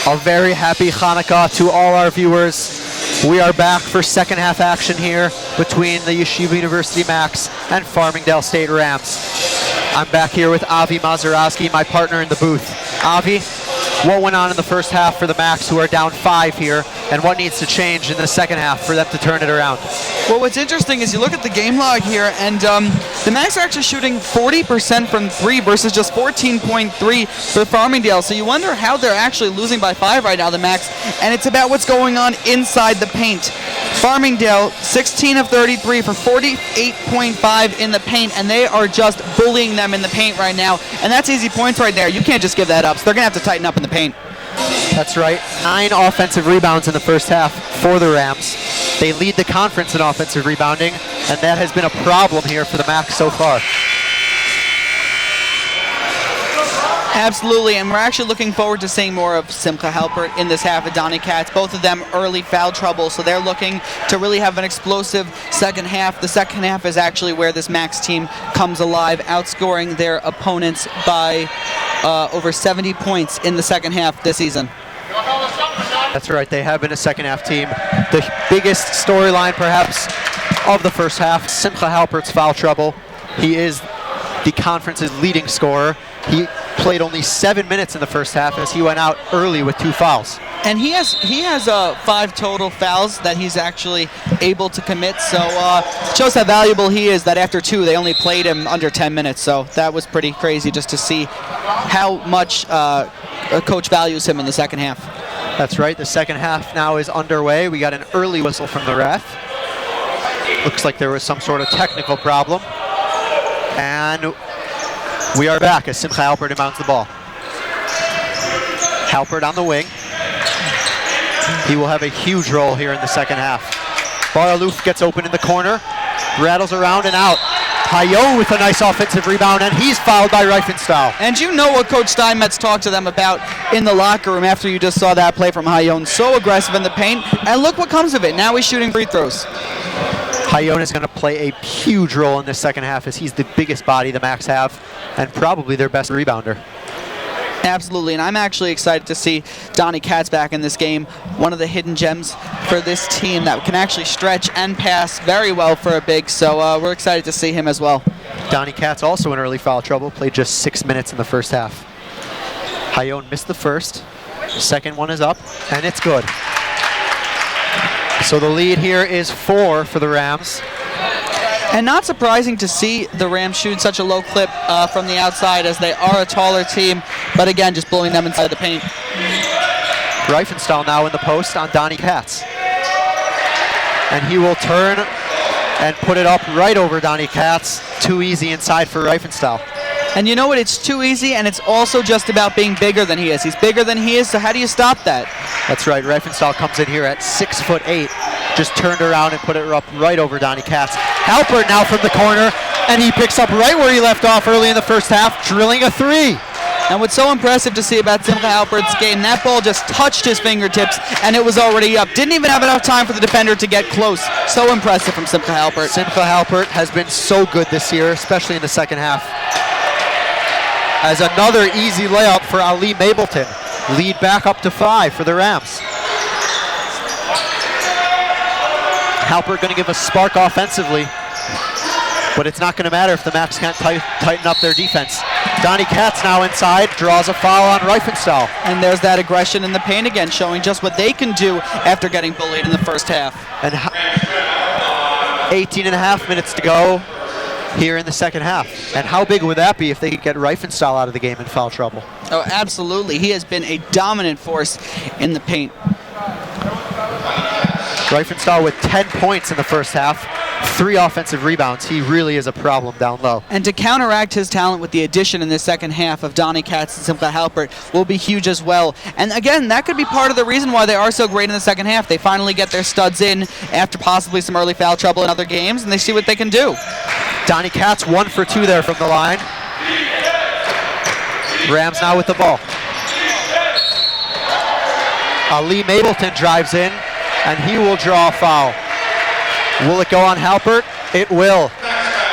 A very happy Hanukkah to all our viewers. We are back for second half action here between the Yeshiva University Max and Farmingdale State Rams. I'm back here with Avi Mazeroski, my partner in the booth. Avi, what went on in the first half for the Max, who are down 5 here, and what needs to change in the second half for them to turn it around? Well, what's interesting is you look at the game log here, and the Max are actually shooting 40% from 3 versus just 14.3 for Farmingdale. So you wonder how they're actually losing by 5 right now, the Max, and it's about what's going on inside the paint. Farmingdale, 16 of 33 for 48.5 in the paint, and they are just bullying them in the paint right now. And that's easy points right there. You can't just give that up, so they're going to have to tighten up in the paint. That's right. 9 offensive rebounds in the first half for the Rams. They lead the conference in offensive rebounding, and that has been a problem here for the Max so far. Absolutely, and we're actually looking forward to seeing more of Simcha Halpert in this half of Donnie Katz. Both of them early foul trouble, so they're looking to really have an explosive second half. The second half is actually where this Max team comes alive, outscoring their opponents by over 70 points in the second half this season. That's right, they have been a second half team. The biggest storyline perhaps of the first half, Simcha Halpert's foul trouble. He is the conference's leading scorer. He played only 7 minutes in the first half as he went out early with 2 fouls. And he has 5 total fouls that he's actually able to commit, so shows how valuable he is that after 2 they only played him under 10 minutes, so that was pretty crazy just to see how much coach values him in the second half. That's right, the second half now is underway. We got an early whistle from the ref. Looks like there was some sort of technical problem. And we are back as Simcha Halpert inbounds the ball. Halpert on the wing. He will have a huge role here in the second half. Bar-Aluf gets open in the corner, rattles around and out. Hayon with a nice offensive rebound, and he's fouled by Reifenstahl. And you know what Coach Steinmetz talked to them about in the locker room after you just saw that play from Hayon. So aggressive in the paint, and look what comes of it. Now he's shooting free throws. Hayon is going to play a huge role in this second half as he's the biggest body the Max have and probably their best rebounder. Absolutely, and I'm actually excited to see Donnie Katz back in this game. One of the hidden gems for this team that can actually stretch and pass very well for a big, so we're excited to see him as well. Donnie Katz also in early foul trouble, played just 6 minutes in the first half. Hayon missed the first, second one is up, and it's good. So the lead here is 4 for the Rams. And not surprising to see the Rams shoot such a low clip from the outside as they are a taller team, but again, just blowing them inside the paint. Reifenstahl now in the post on Donnie Katz. And he will turn and put it up right over Donnie Katz. Too easy inside for Reifenstahl. And you know what? It's too easy, and it's also just about being bigger than he is. He's bigger than he is, so how do you stop that? That's right. Reifenstahl comes in here at 6'8", just turned around and put it up right over Donnie Katz. Halpert now from the corner, And he picks up right where he left off early in the first half, drilling a three. And what's so impressive to see about Simcha Halpert's game, that ball just touched his fingertips and it was already up. Didn't even have enough time for the defender to get close. So impressive from Simcha Halpert. Simcha Halpert has been so good this year, especially in the second half. As another easy layup for Ali Mableton. Lead back up to 5 for the Rams. Halpert going to give a spark offensively, but it's not going to matter if the Macs can't tighten up their defense. Donnie Katz now inside, draws a foul on Reifenstahl. And there's that aggression in the paint again, showing just what they can do after getting bullied in the first half. And 18 and a half minutes to go here in the second half. And how big would that be if they could get Reifenstahl out of the game in foul trouble? Oh, absolutely. He has been a dominant force in the paint. Reifenstahl with 10 points in the first half, 3 offensive rebounds. He really is a problem down low. And to counteract his talent with the addition in the second half of Donnie Katz and Simcha Halpert will be huge as well. And again, that could be part of the reason why they are so great in the second half. They finally get their studs in after possibly some early foul trouble in other games, and they see what they can do. Donnie Katz 1 for 2 there from the line. Rams now with the ball. Ali Mableton drives in, and he will draw a foul. Will it go on Halpert? It will.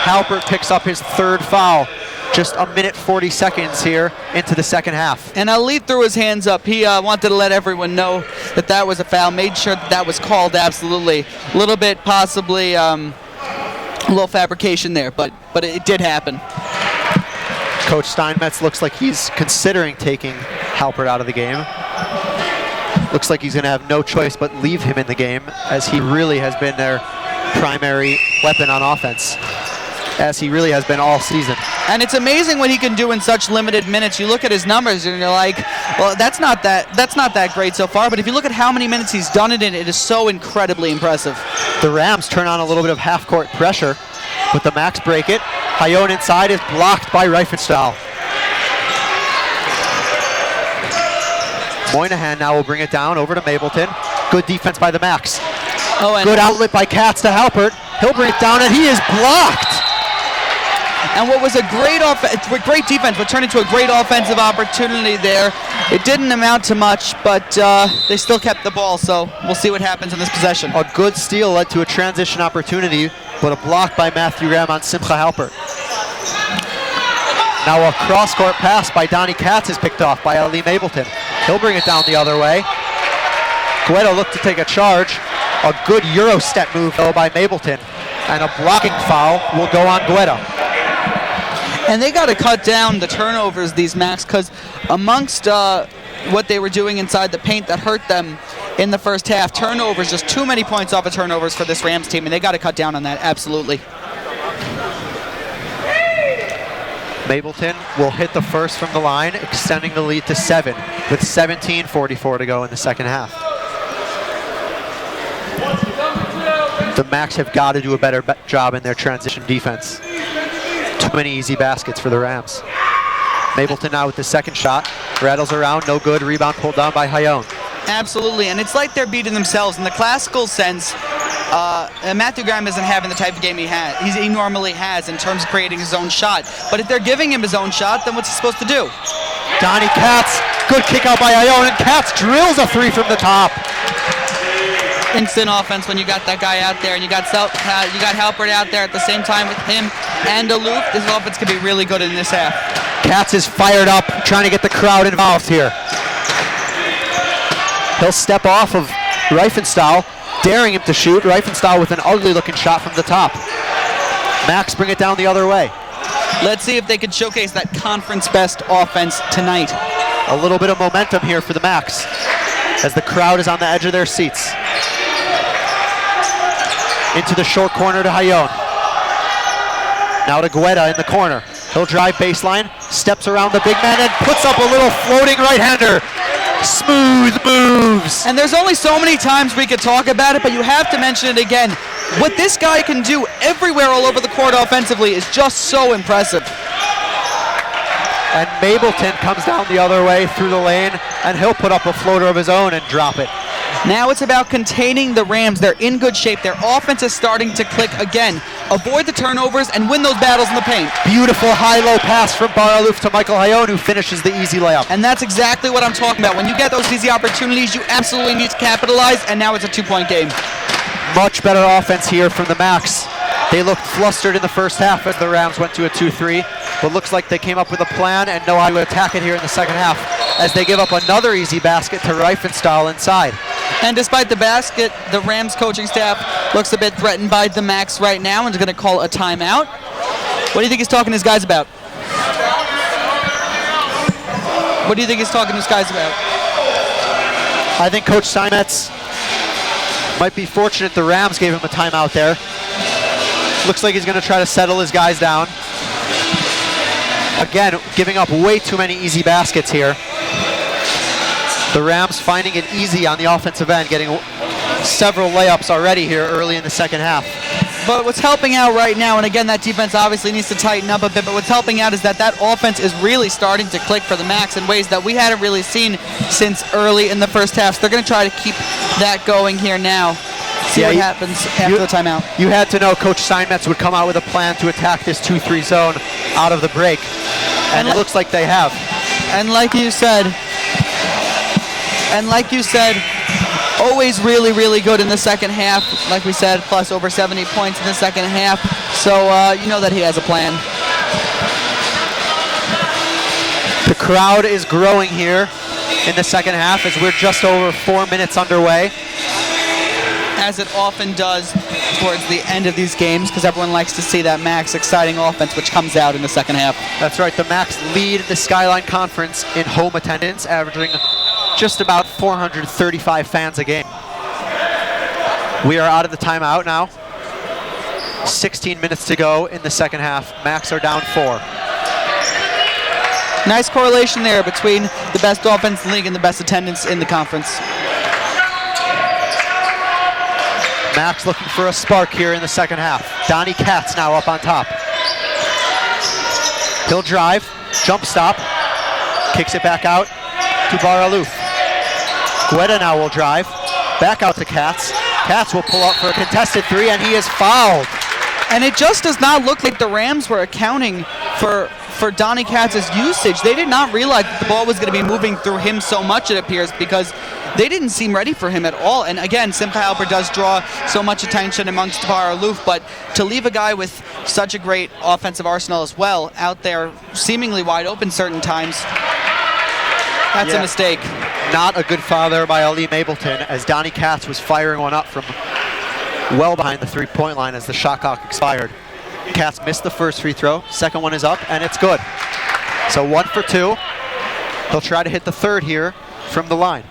Halpert picks up his 3rd foul. Just a minute 40 seconds here into the second half. And Ali threw his hands up. He wanted to let everyone know that that was a foul. Made sure that that was called, absolutely. A little bit possibly a little fabrication there, but it did happen. Coach Steinmetz looks like he's considering taking Halpert out of the game. Looks like he's going to have no choice but leave him in the game, as he really has been their primary weapon on offense, as he really has been all season. And it's amazing what he can do in such limited minutes. You look at his numbers and you're like, well, that's not that great so far, but if you look at how many minutes he's done it in, it is so incredibly impressive. The Rams turn on a little bit of half-court pressure, but the Macs break it. Hayon inside is blocked by Reifenstahl. Moynihan now will bring it down over to Mableton. Good defense by the Macs. Oh, and good outlet by Katz to Halpert. He'll bring it down, and he is blocked. And what was a great defense, but turned into a great offensive opportunity there. It didn't amount to much, but they still kept the ball, so we'll see what happens in this possession. A good steal led to a transition opportunity, but a block by Matthew Graham on Simcha Halpert. Now a cross-court pass by Donnie Katz is picked off by Ali Mableton. He'll bring it down the other way. Guedo looked to take a charge. A good Euro step move, though, by Mableton. And a blocking foul will go on Guedo. And they got to cut down the turnovers, these Macs, because amongst what they were doing inside the paint that hurt them in the first half, turnovers, just too many points off of turnovers for this Rams team, and they got to cut down on that, absolutely. Mableton will hit the first from the line, extending the lead to 7, with 17:44 to go in the second half. The Macs have got to do a better job in their transition defense. Too many easy baskets for the Rams. Mableton now with the second shot. Rattles around, no good. Rebound pulled down by Hayon. Absolutely, and it's like they're beating themselves. In the classical sense, Matthew Graham isn't having the type of game he normally has in terms of creating his own shot. But if they're giving him his own shot, then what's he supposed to do? Donnie Katz, good kick out by Hayon, and Katz drills a 3 from the top. Instant offense when you got that guy out there, and you got Halpert out there at the same time with him and Aloof. This offense could be really good in this half. Katz is fired up, trying to get the crowd involved here. He'll step off of Reifenstahl, daring him to shoot. Reifenstahl with an ugly-looking shot from the top. Macs bring it down the other way. Let's see if they can showcase that conference-best offense tonight. A little bit of momentum here for the Macs as the crowd is on the edge of their seats. Into the short corner to Hayon. Now to Gueda in the corner. He'll drive baseline, steps around the big man, and puts up a little floating right-hander. Smooth moves. And there's only so many times we could talk about it, but you have to mention it again. What this guy can do everywhere all over the court offensively is just so impressive. And Mableton comes down the other way through the lane, and he'll put up a floater of his own and drop it. Now it's about containing the Rams. They're in good shape. Their offense is starting to click again. Avoid the turnovers and win those battles in the paint. Beautiful high-low pass from Bar Aloof to Michael Hayone, who finishes the easy layup. And that's exactly what I'm talking about. When you get those easy opportunities, you absolutely need to capitalize, and now it's a two-point game. Much better offense here from the Macs. They looked flustered in the first half as the Rams went to a 2-3, but looks like they came up with a plan and know how to attack it here in the second half as they give up another easy basket to Reifenstahl inside. And despite the basket, the Rams coaching staff looks a bit threatened by the Macs right now and is going to call a timeout. What do you think he's talking to his guys about? What do you think he's talking to his guys about? I think Coach Steinmetz might be fortunate the Rams gave him a timeout there. Looks like he's going to try to settle his guys down. Again, giving up way too many easy baskets here. The Rams finding it easy on the offensive end, getting several layups already here early in the second half. But what's helping out right now, and again, that defense obviously needs to tighten up a bit, but what's helping out is that offense is really starting to click for the Macs in ways that we hadn't really seen since early in the first half. So they're going to try to keep that going here now. See what happens after the timeout. You had to know Coach Steinmetz would come out with a plan to attack this 2-3 zone out of the break, and it looks like they have. And like you said, always really, really good in the second half. Like we said, plus over 70 points in the second half. So you know that he has a plan. The crowd is growing here in the second half as we're just over 4 minutes underway. As it often does towards the end of these games, because everyone likes to see that Max exciting offense which comes out in the second half. That's right, the Macs lead the Skyline Conference in home attendance, averaging just about 435 fans a game. We are out of the timeout now. 16 minutes to go in the second half. Macs are down 4. Nice correlation there between the best offense in the league and the best attendance in the conference. Macs looking for a spark here in the second half. Donnie Katz now up on top. He'll drive, jump stop, kicks it back out to Bar Aloof. Guetta now will drive, back out to Katz. Katz will pull up for a contested 3, and he is fouled. And it just does not look like the Rams were accounting for Donnie Katz's usage. They did not realize that the ball was going to be moving through him so much, it appears, because they didn't seem ready for him at all. And again, Simcha Halper does draw so much attention amongst Bar Aloof, but to leave a guy with such a great offensive arsenal as well out there seemingly wide open certain times, that's a mistake. Not a good foul there by Ali Mapleton as Donnie Katz was firing one up from well behind the three-point line as the shot clock expired. Katz missed the first free throw. Second one is up, and it's good. So 1 for 2. He'll try to hit the third here from the line.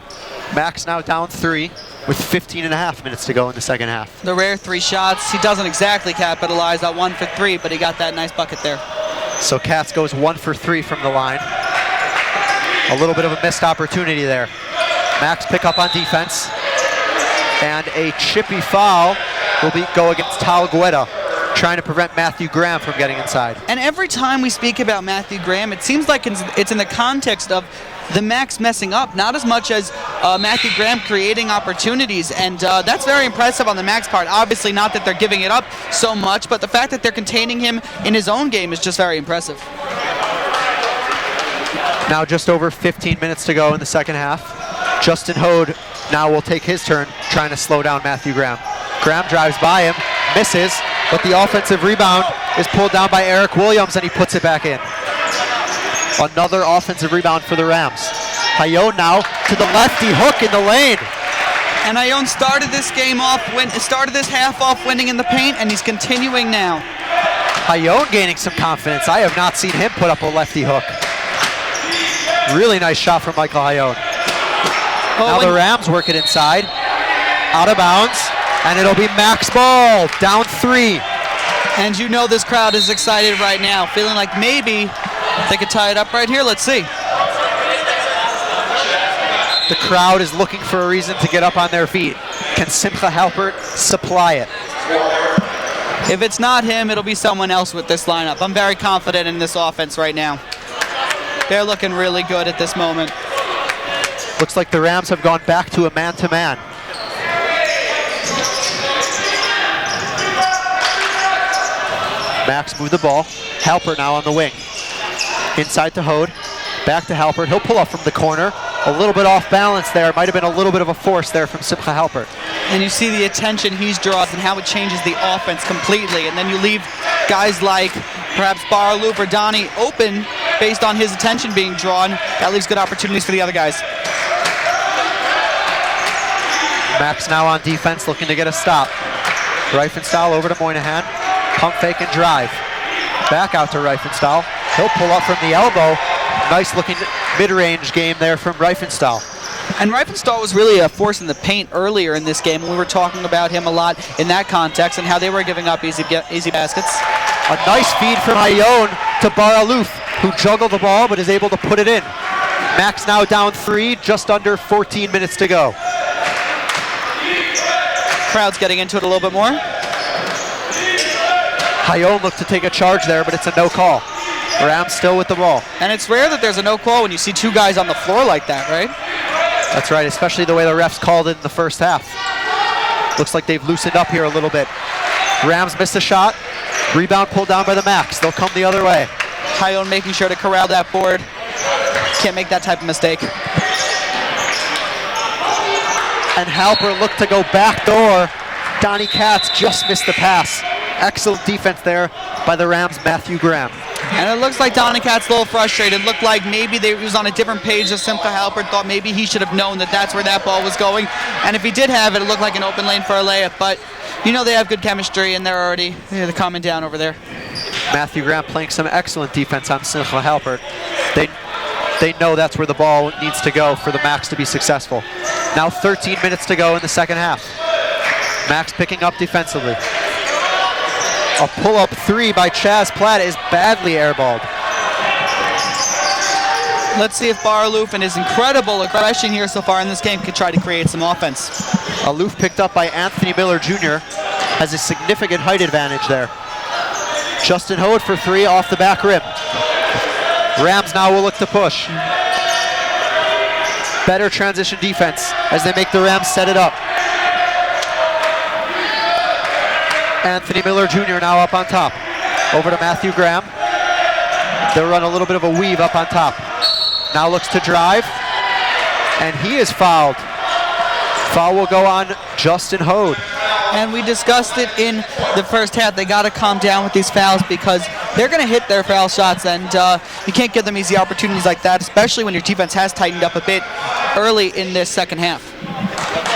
Max now down 3 with 15 and a half minutes to go in the second half. The rare 3 shots. He doesn't exactly capitalize on 1 for 3, but he got that nice bucket there. So Katz goes 1 for 3 from the line. A little bit of a missed opportunity there. Max pick up on defense. And a chippy foul will go against Tal Guetta, trying to prevent Matthew Graham from getting inside. And every time we speak about Matthew Graham, it seems like it's in the context of the Macs messing up, not as much as Matthew Graham creating opportunities. And that's very impressive on the Macs part. Obviously not that they're giving it up so much, but the fact that they're containing him in his own game is just very impressive. Now just over 15 minutes to go in the second half. Justin Hode now will take his turn trying to slow down Matthew Graham. Graham drives by him, misses, but the offensive rebound is pulled down by Eric Williams and he puts it back in. Another offensive rebound for the Rams. Hayone now to the lefty hook in the lane. And Hayone started this half off winning in the paint, and he's continuing now. Hayone gaining some confidence. I have not seen him put up a lefty hook. Really nice shot from Michael Hayone. Now the Rams work it inside, out of bounds, and it'll be Max ball, down 3. And you know this crowd is excited right now, feeling like maybe they could tie it up right here. Let's see. The crowd is looking for a reason to get up on their feet. Can Simcha Halpert supply it? If it's not him, it'll be someone else with this lineup. I'm very confident in this offense right now. They're looking really good at this moment. Looks like the Rams have gone back to a man-to-man. Max moved the ball. Halpert now on the wing. Inside to Hode. Back to Halpert. He'll pull up from the corner. A little bit off balance there. Might have been a little bit of a force there from Simcha Halpert. And you see the attention he's draws and how it changes the offense completely. And then you leave guys like perhaps Baralouf or Donnie open based on his attention being drawn. That leaves good opportunities for the other guys. Max now on defense, looking to get a stop. Reifenstahl over to Moynihan. Pump fake and drive. Back out to Reifenstahl. He'll pull up from the elbow. Nice looking mid-range game there from Reifenstahl. And Reifenstahl was really a force in the paint earlier in this game. We were talking about him a lot in that context and how they were giving up easy baskets. A nice feed from Hayon to Baralouf, who juggled the ball but is able to put it in. Max now down 3, just under 14 minutes to go. Crowd's getting into it a little bit more. Hayon looked to take a charge there, but it's a no call. Rams still with the ball. And it's rare that there's a no call when you see two guys on the floor like that, right? That's right, especially the way the refs called it in the first half. Looks like they've loosened up here a little bit. Rams missed a shot. Rebound pulled down by the Max. They'll come the other way. Hayon making sure to corral that board. Can't make that type of mistake. And Halpert looked to go back door. Donnie Katz just missed the pass. Excellent defense there by the Rams' Matthew Graham. And it looks like Donnie Katz a little frustrated. Looked like maybe he was on a different page than Simcha Halpert. Thought maybe he should have known that that's where that ball was going. And if he did have it, it looked like an open lane for a layup. But you know they have good chemistry, and they're already they're calming down over there. Matthew Graham playing some excellent defense on Simcha Halpert. They know that's where the ball needs to go for the Max to be successful. Now 13 minutes to go in the second half. Max picking up defensively. A pull-up 3 by Chaz Platt is badly airballed. Let's see if Baralouf and his incredible aggression here so far in this game could try to create some offense. Aloof picked up by Anthony Miller Jr. has a significant height advantage there. Justin Hode for 3 off the back rim. Rams now will look to push. Better transition defense as they make the Rams set it up. Anthony Miller Jr. now up on top. Over to Matthew Graham. They'll run a little bit of a weave up on top. Now looks to drive. And he is fouled. Foul will go on Justin Hode. And we discussed it in the first half. They got to calm down with these fouls because they're going to hit their foul shots, and you can't give them easy opportunities like that, especially when your defense has tightened up a bit early in this second half.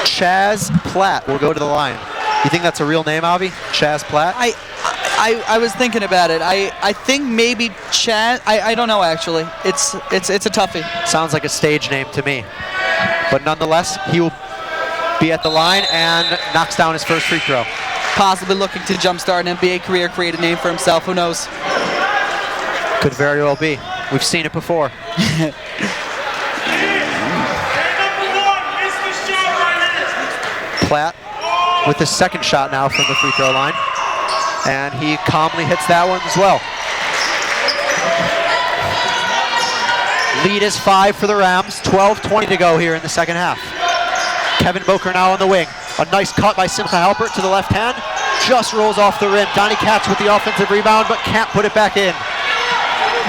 Chaz Platt will go to the line. You think that's a real name, Avi? Chaz Platt? I was thinking about it. I think maybe Chaz. I don't know actually. It's a toughie. Sounds like a stage name to me. But nonetheless, he will be at the line and knocks down his first free throw. Possibly looking to jumpstart an NBA career, create a name for himself. Who knows? Could very well be. We've seen it before. Platt with his second shot now from the free throw line. And he calmly hits that one as well. Lead is 5 for the Rams. 12:20 to go here in the second half. Kevin Boker now on the wing. A nice cut by Simcha Halpert to the left hand. Just rolls off the rim. Donnie Katz with the offensive rebound, but can't put it back in.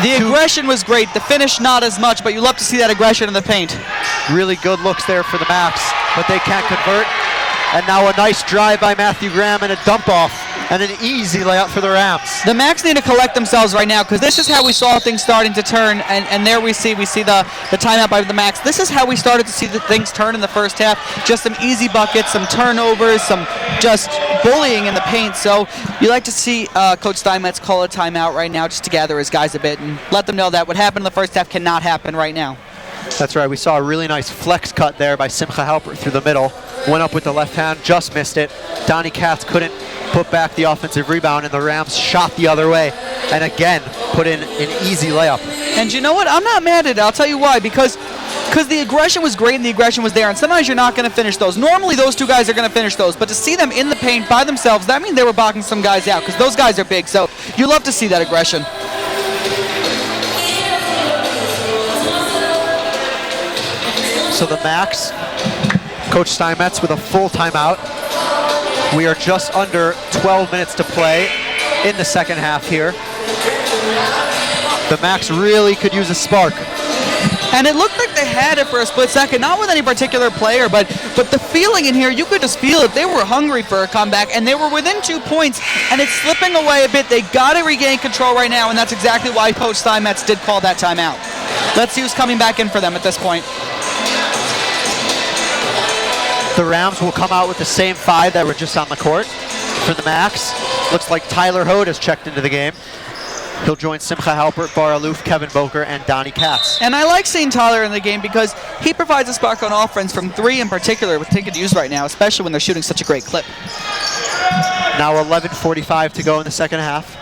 The aggression was great. The finish not as much, but you love to see that aggression in the paint. Really good looks there for the Max, but they can't convert. And now a nice drive by Matthew Graham and a dump off and an easy layup for the Rams. The Max need to collect themselves right now because this is how we saw things starting to turn, and there we see the timeout by the Max. This is how we started to see the things turn in the first half. Just some easy buckets, some turnovers, some just bullying in the paint. So you like to see Coach Steinmetz call a timeout right now just to gather his guys a bit and let them know that what happened in the first half cannot happen right now. That's right. We saw a really nice flex cut there by Simcha Halpert through the middle. Went up with the left hand, just missed it. Donnie Katz couldn't put back the offensive rebound, and the Rams shot the other way. And again, put in an easy layup. And you know what? I'm not mad at it. I'll tell you why. Because the aggression was great and the aggression was there. And sometimes you're not going to finish those. Normally, those two guys are going to finish those. But to see them in the paint by themselves, that means they were blocking some guys out. Because those guys are big. So you love to see that aggression. So the Max, Coach Steinmetz with a full timeout. We are just under 12 minutes to play in the second half here. The Macs really could use a spark. And it looked like they had it for a split second, not with any particular player, but the feeling in here, you could just feel it. They were hungry for a comeback, and they were within 2 points, and it's slipping away a bit. They got to regain control right now, and that's exactly why Coach Steinmetz did call that timeout. Let's see who's coming back in for them at this point. The Rams will come out with the same 5 that were just on the court for the Macs. Looks like Tyler Hode has checked into the game. He'll join Simcha Halpert, Bar Aloof, Kevin Boker, and Donnie Katz. And I like seeing Tyler in the game because he provides a spark on offense from 3 in particular, which they could use right now, especially when they're shooting such a great clip. Now 11:45 to go in the second half.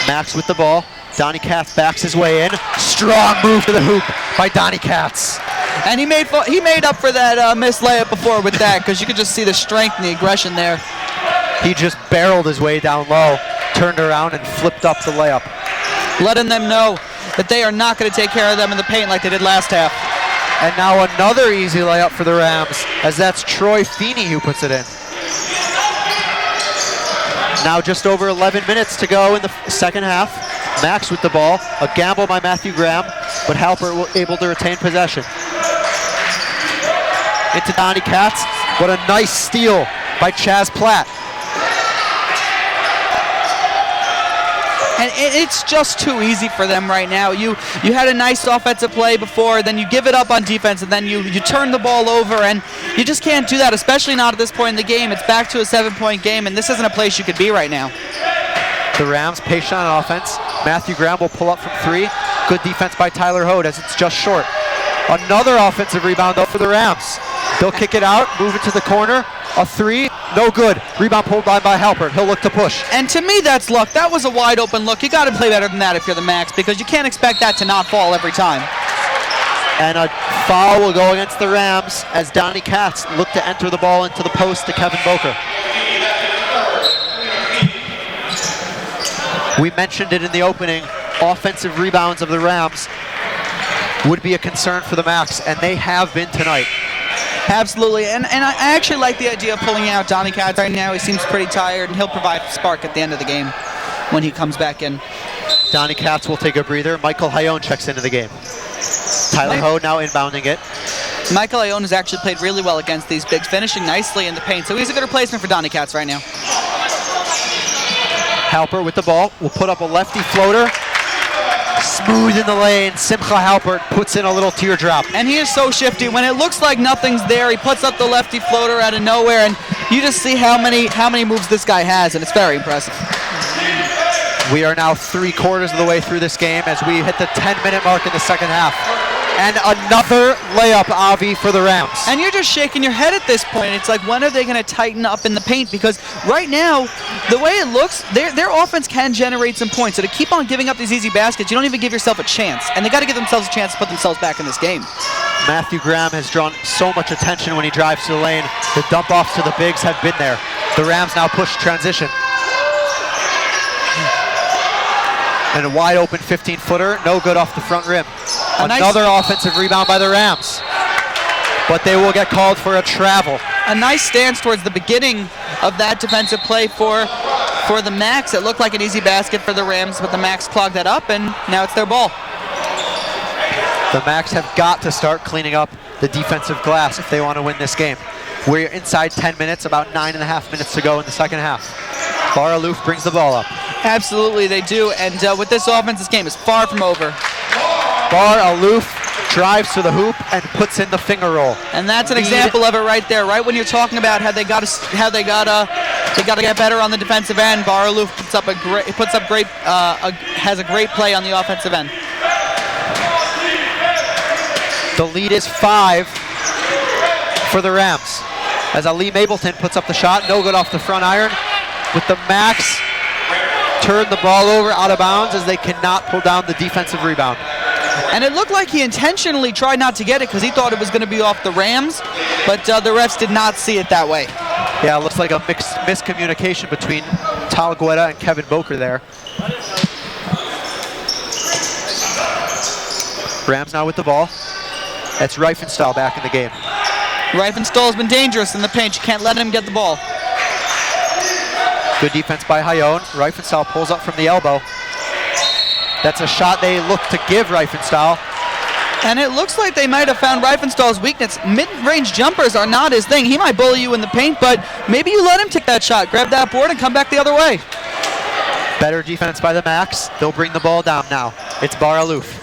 Max with the ball. Donnie Katz backs his way in. Strong move to the hoop by Donnie Katz. And he made up for that missed layup before with that, because you could just see the strength and the aggression there. He just barreled his way down low, turned around and flipped up the layup. Letting them know that they are not going to take care of them in the paint like they did last half. And now another easy layup for the Rams, as that's Troy Feeney who puts it in. Now just over 11 minutes to go in the second half. Max with the ball, a gamble by Matthew Graham, but Halpert able to retain possession. Into Donnie Katz. What a nice steal by Chaz Platt. And it's just too easy for them right now. You had a nice offensive play before, then you give it up on defense, and then you turn the ball over, and you just can't do that, especially not at this point in the game. It's back to a 7-point game, and this isn't a place you could be right now. The Rams patient on offense. Matthew Graham will pull up from 3. Good defense by Tyler Hode as it's just short. Another offensive rebound though for the Rams. They'll kick it out, move it to the corner. A 3, no good. Rebound pulled by Halpert. He'll look to push. And to me, that's luck. That was a wide open look. You got to play better than that if you're the Max, because you can't expect that to not fall every time. And a foul will go against the Rams as Donnie Katz looked to enter the ball into the post to Kevin Boker. We mentioned it in the opening. Offensive rebounds of the Rams would be a concern for the Macs, and they have been tonight. Absolutely, and I actually like the idea of pulling out Donnie Katz right now. He seems pretty tired, and he'll provide a spark at the end of the game when he comes back in. Donnie Katz will take a breather. Michael Hayone checks into the game. Tyler Hode now inbounding it. Michael Hayone has actually played really well against these bigs, finishing nicely in the paint, so he's a good replacement for Donnie Katz right now. Halpert with the ball will put up a lefty floater. Smooth in the lane. Simcha Halpert puts in a little teardrop. And he is so shifty. When it looks like nothing's there, he puts up the lefty floater out of nowhere, and you just see how many moves this guy has, and it's very impressive. We are now 3/4 of the way through this game as we hit the 10-minute mark in the second half. And another layup, Avi, for the Rams. And you're just shaking your head at this point. It's like, when are they going to tighten up in the paint? Because right now, the way it looks, their offense can generate some points. So to keep on giving up these easy baskets, you don't even give yourself a chance. And they got to give themselves a chance to put themselves back in this game. Matthew Graham has drawn so much attention when he drives to the lane. The dump-offs to the bigs have been there. The Rams now push transition. And a wide-open 15-footer, no good off the front rim. Another offensive rebound by the Rams. But they will get called for a travel. A nice stance towards the beginning of that defensive play for the Macs. It looked like an easy basket for the Rams, but the Macs clogged that up, and now it's their ball. The Macs have got to start cleaning up the defensive glass if they want to win this game. We're inside 10 minutes, about 9.5 minutes to go in the second half. Bar Aloof brings the ball up. Absolutely, they do. And with this offense, this game is far from over. Bar Aloof drives to the hoop and puts in the finger roll. And that's an example of it right there. Right when you're talking about how they got to get better on the defensive end, Bar Aloof has a great play on the offensive end. The lead is 5 for the Rams as Ali Mapleton puts up the shot, no good off the front iron. With the Macs turn the ball over out of bounds as they cannot pull down the defensive rebound. And it looked like he intentionally tried not to get it because he thought it was going to be off the Rams, but the refs did not see it that way. Yeah, it looks like a miscommunication between Tal Guetta and Kevin Boker there. Rams now with the ball. That's Reifenstahl back in the game. Reifenstahl has been dangerous in the paint. You can't let him get the ball. Good defense by Hayone. Reifenstahl pulls up from the elbow. That's a shot they look to give Reifenstahl. And it looks like they might have found Reifenstahl's weakness. Mid-range jumpers are not his thing. He might bully you in the paint, but maybe you let him take that shot, grab that board, and come back the other way. Better defense by the Max. They'll bring the ball down now. It's Bar Aloof.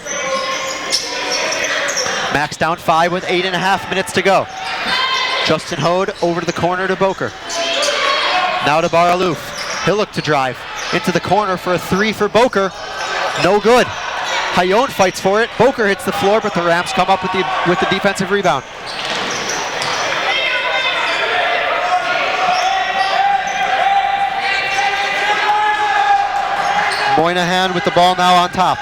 Max down 5 with 8.5 minutes to go. Justin Hode over to the corner to Boker. Now to Bar Aloof. He'll look to drive into the corner for a 3 for Boker. No good. Hayone fights for it. Boker hits the floor, but the Rams come up with the defensive rebound. Moynihan with the ball now on top.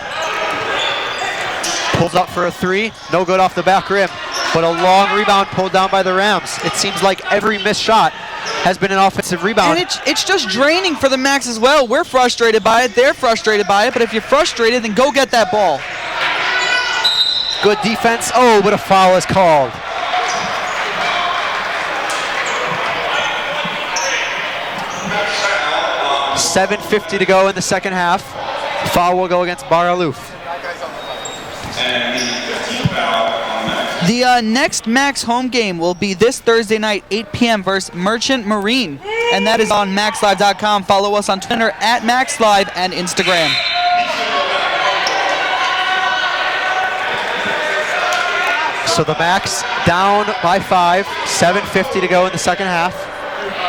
Pulls up for a 3. No good off the back rim, but a long rebound pulled down by the Rams. It seems like every missed shot has been an offensive rebound. And it's just draining for the Max as well. We're frustrated by it. They're frustrated by it. But if you're frustrated, then go get that ball. Good defense. Oh, but a foul is called. $7:50 to go in the second half. Foul will go against Bar Aloof. The next Max home game will be this Thursday night, 8 p.m. versus Merchant Marine. And that is on MaxLive.com. Follow us on Twitter at MaxLive and Instagram. So the Max down by 5. $7:50 to go in the second half.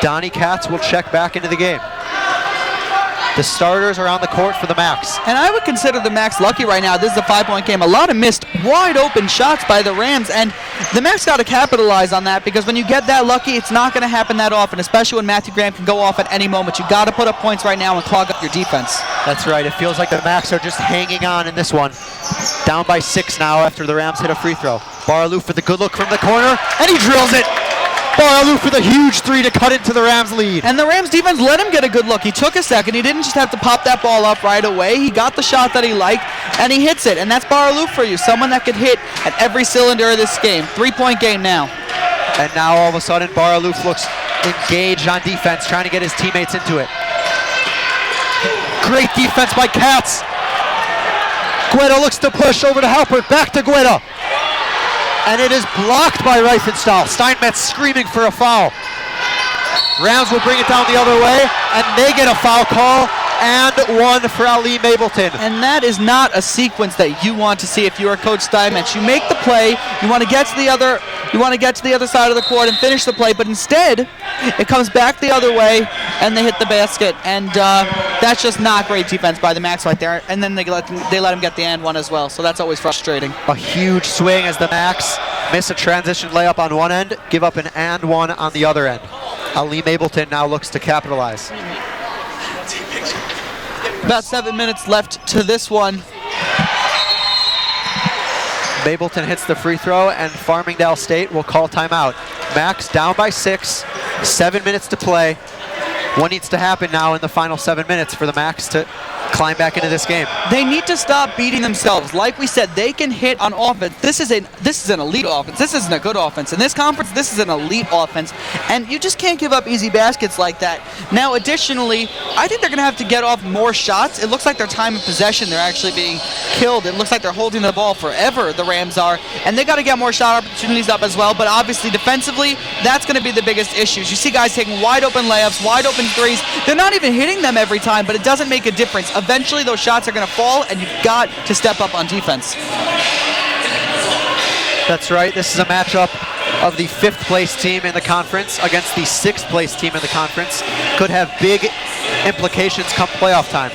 Donnie Katz will check back into the game. The starters are on the court for the Max. And I would consider the Max lucky right now. This is a 5-point game. A lot of missed wide open shots by the Rams, and the Max got to capitalize on that, because when you get that lucky, it's not going to happen that often, especially when Matthew Graham can go off at any moment. You got to put up points right now and clog up your defense. That's right. It feels like the Max are just hanging on in this one. Down by 6 now after the Rams hit a free throw. Bar Aloof with a good look from the corner, and he drills it. Bar Aloof with a huge 3 to cut into the Rams lead. And the Rams defense let him get a good look. He took a second. He didn't just have to pop that ball up right away. He got the shot that he liked, and he hits it. And that's Bar Aloof for you, someone that could hit at every cylinder of this game. 3-point game now. And now all of a sudden, Bar Aloof looks engaged on defense, trying to get his teammates into it. Great defense by Katz. Guetta looks to push over to Halpert. Back to Guetta. And it is blocked by Reifenstahl. Steinmetz screaming for a foul. Rams will bring it down the other way, and they get a foul call, and one for Ali Mableton. And that is not a sequence that you want to see if you are Coach Steinmetz. You make the play, you want to get to the other side of the court and finish the play, but instead it comes back the other way and they hit the basket, and that's just not great defense by the Max right there. And then they let him get the and one as well, so that's always frustrating. A huge swing as the Max miss a transition layup on one end, give up an and one on the other end. Ali Mableton now looks to capitalize. About 7 minutes left to this one. Mableton hits the free throw, and Farmingdale State will call timeout. Max down by 6, 7 minutes to play. What needs to happen now in the final 7 minutes for the Max to climb back into this game? They need to stop beating themselves. Like we said, they can hit on offense. This is an elite offense. This isn't a good offense. In this conference, this is an elite offense, and you just can't give up easy baskets like that. Now, additionally, I think they're going to have to get off more shots. It looks like their time of possession, they're actually being killed. It looks like they're holding the ball forever, the Rams are, and they got to get more shot opportunities up as well. But obviously, defensively, that's going to be the biggest issues. You see guys taking wide open layups, wide open threes. They're not even hitting them every time, but it doesn't make a difference. Eventually, those shots are going to fall, and you've got to step up on defense. That's right. This is a matchup of the 5th place team in the conference against the 6th place team in the conference. Could have big implications come playoff time.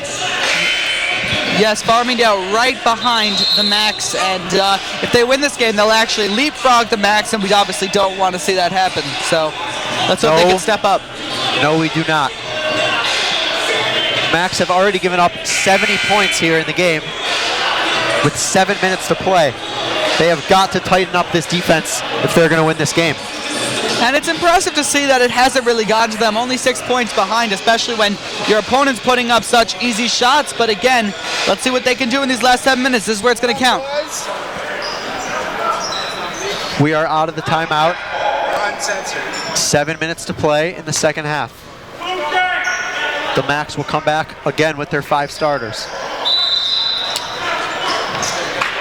Yes, Farmingdale right behind the Max, and if they win this game, they'll actually leapfrog the Max, and we obviously don't want to see that happen. So let's hope they can step up. No, we do not. Max have already given up 70 points here in the game with 7 minutes to play. They have got to tighten up this defense if they're going to win this game. And it's impressive to see that it hasn't really gotten to them. Only 6 points behind, especially when your opponent's putting up such easy shots. But again, let's see what they can do in these last 7 minutes. This is where it's going to count. We are out of the timeout. 7 minutes to play in the second half. The Max will come back again with their 5 starters.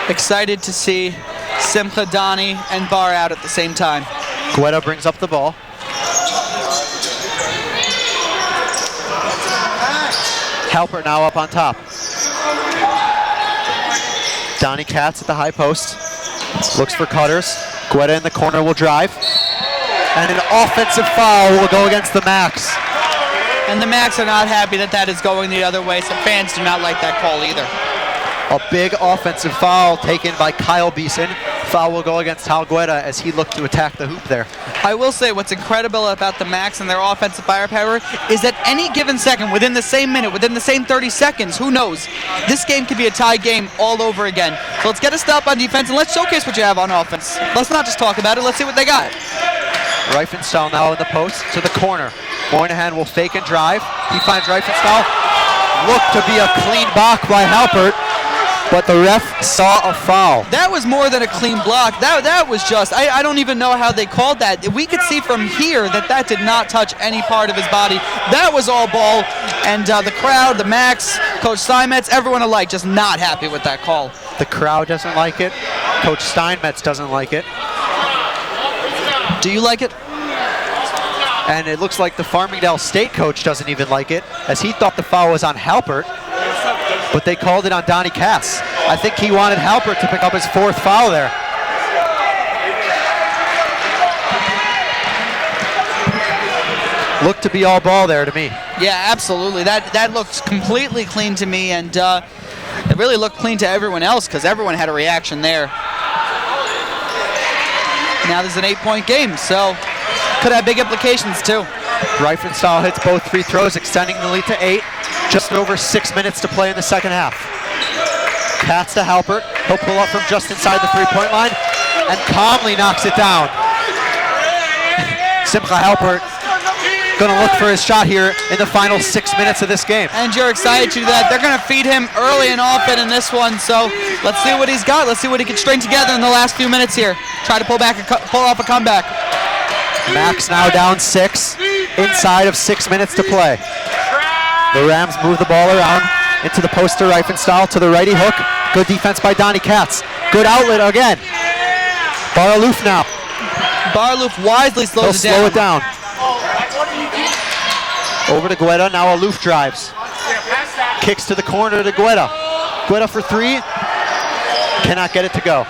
Excited to see Simcha, Donnie, and Bar out at the same time. Guetta brings up the ball. Halpert now up on top. Donnie Katz at the high post. Looks for cutters. Guetta in the corner will drive. And an offensive foul will go against the Max. And the Max are not happy that that is going the other way. Some fans do not like that call either. A big offensive foul taken by Kyle Beeson. Foul will go against Hal Guetta as he looked to attack the hoop there. I will say what's incredible about the Max and their offensive firepower is that any given second, within the same minute, within the same 30 seconds, who knows, this game could be a tie game all over again. So let's get a stop on defense and let's showcase what you have on offense. Let's not just talk about it, let's see what they got. Reifenstahl now in the post to the corner. Moynihan will fake and drive. He finds Reifenstahl. Looked to be a clean block by Halpert, but the ref saw a foul. That was more than a clean block. That was just, I don't even know how they called that. We could see from here that that did not touch any part of his body. That was all ball, and the crowd, the Max, Coach Steinmetz, everyone alike just not happy with that call. The crowd doesn't like it. Coach Steinmetz doesn't like it. Do you like it? And it looks like the Farmingdale State coach doesn't even like it, as he thought the foul was on Halpert, but they called it on Donnie Katz. I think he wanted Halpert to pick up his 4th foul there. Looked to be all ball there to me. Yeah, absolutely. That looked completely clean to me, and it really looked clean to everyone else because everyone had a reaction there. Now there's an 8-point game, so could have big implications too. Reifenstahl hits both free throws, extending the lead to 8. Just over 6 minutes to play in the second half. Katz to Halpert. He'll pull up from just inside the 3-point line and calmly knocks it down. Simcha Halpert going to look for his shot here in the final 6 minutes of this game. And you're excited to do that. They're going to feed him early and often in this one, so let's see what he's got. Let's see what he can string together in the last few minutes here. Try to pull off a comeback. Max now down 6, inside of 6 minutes to play. The Rams move the ball around into the post to Reifenstahl to the righty hook. Good defense by Donnie Katz. Good outlet again. Bar-Aloof now. Bar-Aloof wisely slows it down. He'll slow it down. Over to Guetta, now Aloof drives. Kicks to the corner to Guetta. Guetta for 3. Cannot get it to go.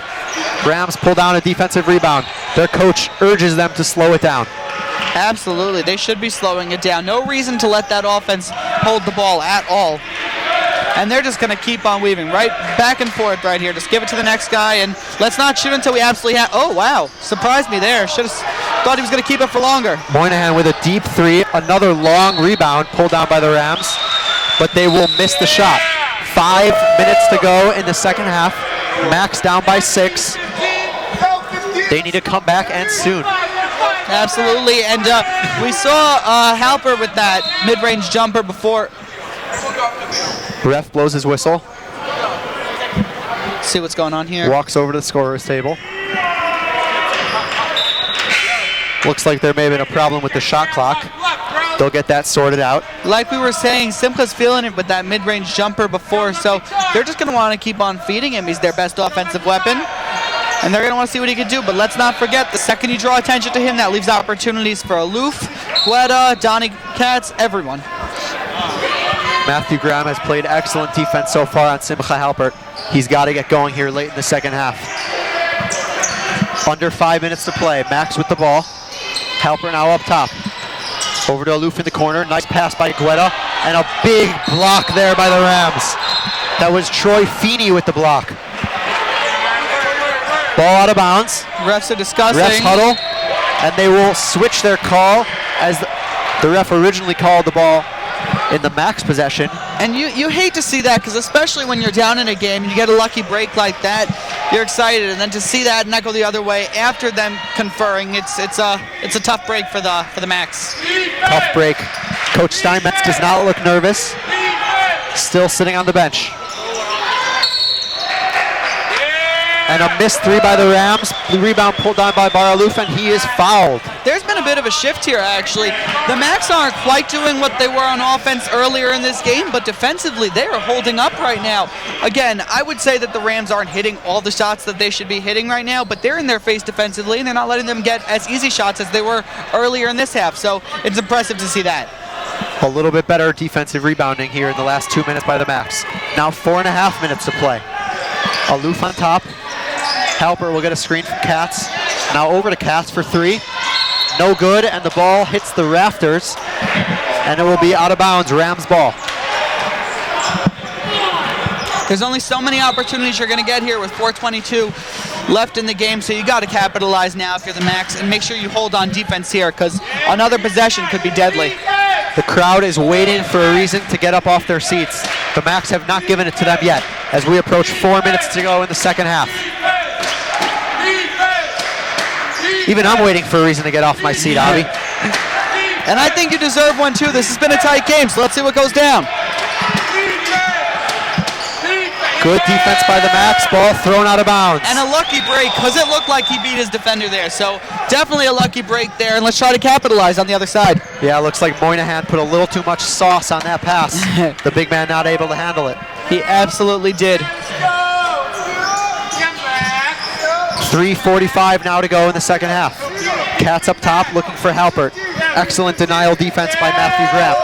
Rams pull down a defensive rebound. Their coach urges them to slow it down. Absolutely, they should be slowing it down. No reason to let that offense hold the ball at all. And they're just going to keep on weaving right back and forth right here. Just give it to the next guy, and let's not shoot until we absolutely have. Oh, wow. Surprised me there. Should have thought he was going to keep it for longer. Moynihan with a deep 3. Another long rebound pulled down by the Rams, but they will miss the shot. 5 minutes to go in the second half. Max down by 6. They need to come back, and soon. Absolutely, and we saw Halpert with that mid-range jumper before. Ref blows his whistle. See what's going on here. Walks over to the scorer's table. Looks like there may have been a problem with the shot clock. They'll get that sorted out. Like we were saying, Simcha's feeling it with that mid-range jumper before, so they're just going to want to keep on feeding him. He's their best offensive weapon, and they're going to want to see what he can do. But let's not forget, the second you draw attention to him, that leaves opportunities for Aloof, Guetta, Donnie Katz, everyone. Matthew Graham has played excellent defense so far on Simcha Halpert. He's got to get going here late in the second half. Under 5 minutes to play. Max with the ball. Halpert now up top. Over to Aloof in the corner. Nice pass by Guetta. And a big block there by the Rams. That was Troy Feeney with the block. Ball out of bounds. Refs are discussing. Refs huddle. And they will switch their call as the ref originally called the ball in the Max possession. And you hate to see that, because especially when you're down in a game and you get a lucky break like that, you're excited, and then to see that and not go the other way after them conferring, it's a tough break for the Max. Tough break. Coach Steinmetz does not look nervous. Still sitting on the bench. And a missed three by the Rams. The rebound pulled down by Baraluf, and he is fouled. There's been a bit of a shift here, actually. The Macs aren't quite doing what they were on offense earlier in this game, but defensively, they are holding up right now. Again, I would say that the Rams aren't hitting all the shots that they should be hitting right now, but they're in their face defensively, and they're not letting them get as easy shots as they were earlier in this half. So it's impressive to see that. A little bit better defensive rebounding here in the last 2 minutes by the Macs. Now 4.5 minutes to play. Aloof on top. Halper will get a screen from Katz. Now over to Katz for three. No good, and the ball hits the rafters, and it will be out of bounds, Rams ball. There's only so many opportunities you're going to get here with 4:22 left in the game, so you got to capitalize now if you're the Macs, and make sure you hold on defense here, because another possession could be deadly. The crowd is waiting for a reason to get up off their seats. The Macs have not given it to them yet, as we approach 4 minutes to go in the second half. Even I'm waiting for a reason to get off my seat, Avi. And I think you deserve one too. This has been a tight game, so let's see what goes down. Good defense by the Macs, ball thrown out of bounds. And a lucky break, because it looked like he beat his defender there. So definitely a lucky break there, and let's try to capitalize on the other side. Yeah, it looks like Moynihan put a little too much sauce on that pass. The big man not able to handle it. He absolutely did. 3:45 now to go in the second half. Katz up top looking for Halpert. Excellent denial defense by Matthew Graham.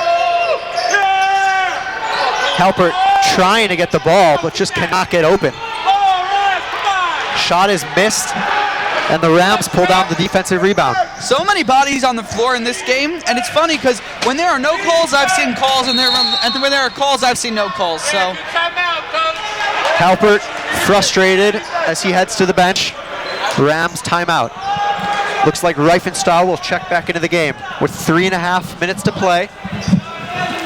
Halpert trying to get the ball, but just cannot get open. Shot is missed, and the Rams pull down the defensive rebound. So many bodies on the floor in this game, and it's funny because when there are no calls, I've seen calls, and when there are calls, I've seen no calls. So Halpert frustrated as he heads to the bench. Rams timeout. Looks like Reifenstahl will check back into the game with 3.5 minutes to play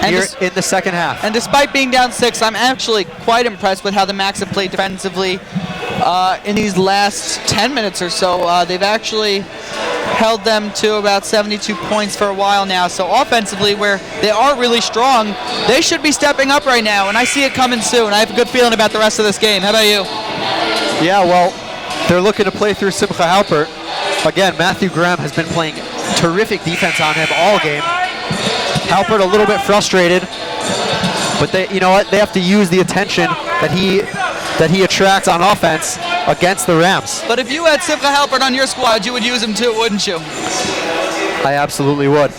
here in the second half. And despite being down 6, I'm actually quite impressed with how the Macs have played defensively in these last 10 minutes or so. They've actually held them to about 72 points for a while now. So offensively, where they are really strong, they should be stepping up right now, and I see it coming soon. I have a good feeling about the rest of this game. How about you? Yeah, well, they're looking to play through Simcha Halpert. Again, Matthew Graham has been playing terrific defense on him all game. Halpert a little bit frustrated, but you know what? They have to use the attention that he attracts on offense against the Rams. But if you had Simcha Halpert on your squad, you would use him too, wouldn't you? I absolutely would.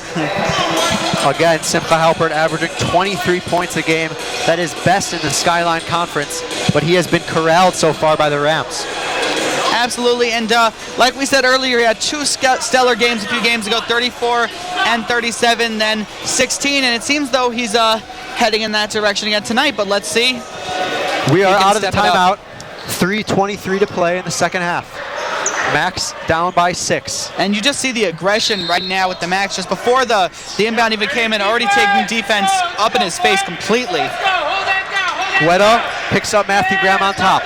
Again, Simcha Halpert averaging 23 points a game. That is best in the Skyline Conference, but he has been corralled so far by the Rams. Absolutely, and like we said earlier, he had two stellar games a few games ago, 34 and 37, then 16, and it seems though he's heading in that direction again tonight, but let's see. We are out of the timeout. 3:23 to play in the second half. Macs down by 6. And you just see the aggression right now with the Macs. Just before the inbound even came in, already taking defense up in his face completely. Guetta picks up Matthew Graham on top.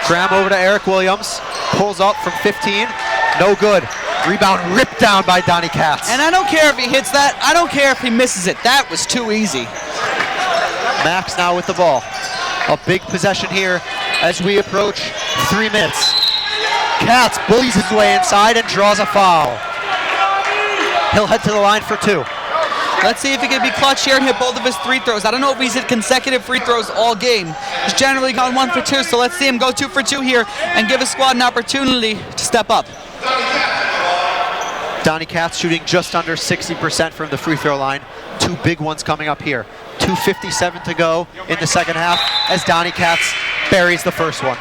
Graham over to Eric Williams. Pulls up from 15. No good. Rebound ripped down by Donnie Katz. And I don't care if he hits that. I don't care if he misses it. That was too easy. Max now with the ball. A big possession here as we approach 3 minutes. Katz bullies his way inside and draws a foul. He'll head to the line for 2. Let's see if he can be clutch here and hit both of his free throws. I don't know if he's hit consecutive free throws all game. He's generally gone 1 for 2, so let's see him go 2 for 2 here and give his squad an opportunity to step up. Donnie Katz shooting just under 60% from the free throw line. 2 big ones coming up here. 2:57 to go in the second half as Donnie Katz buries the first one.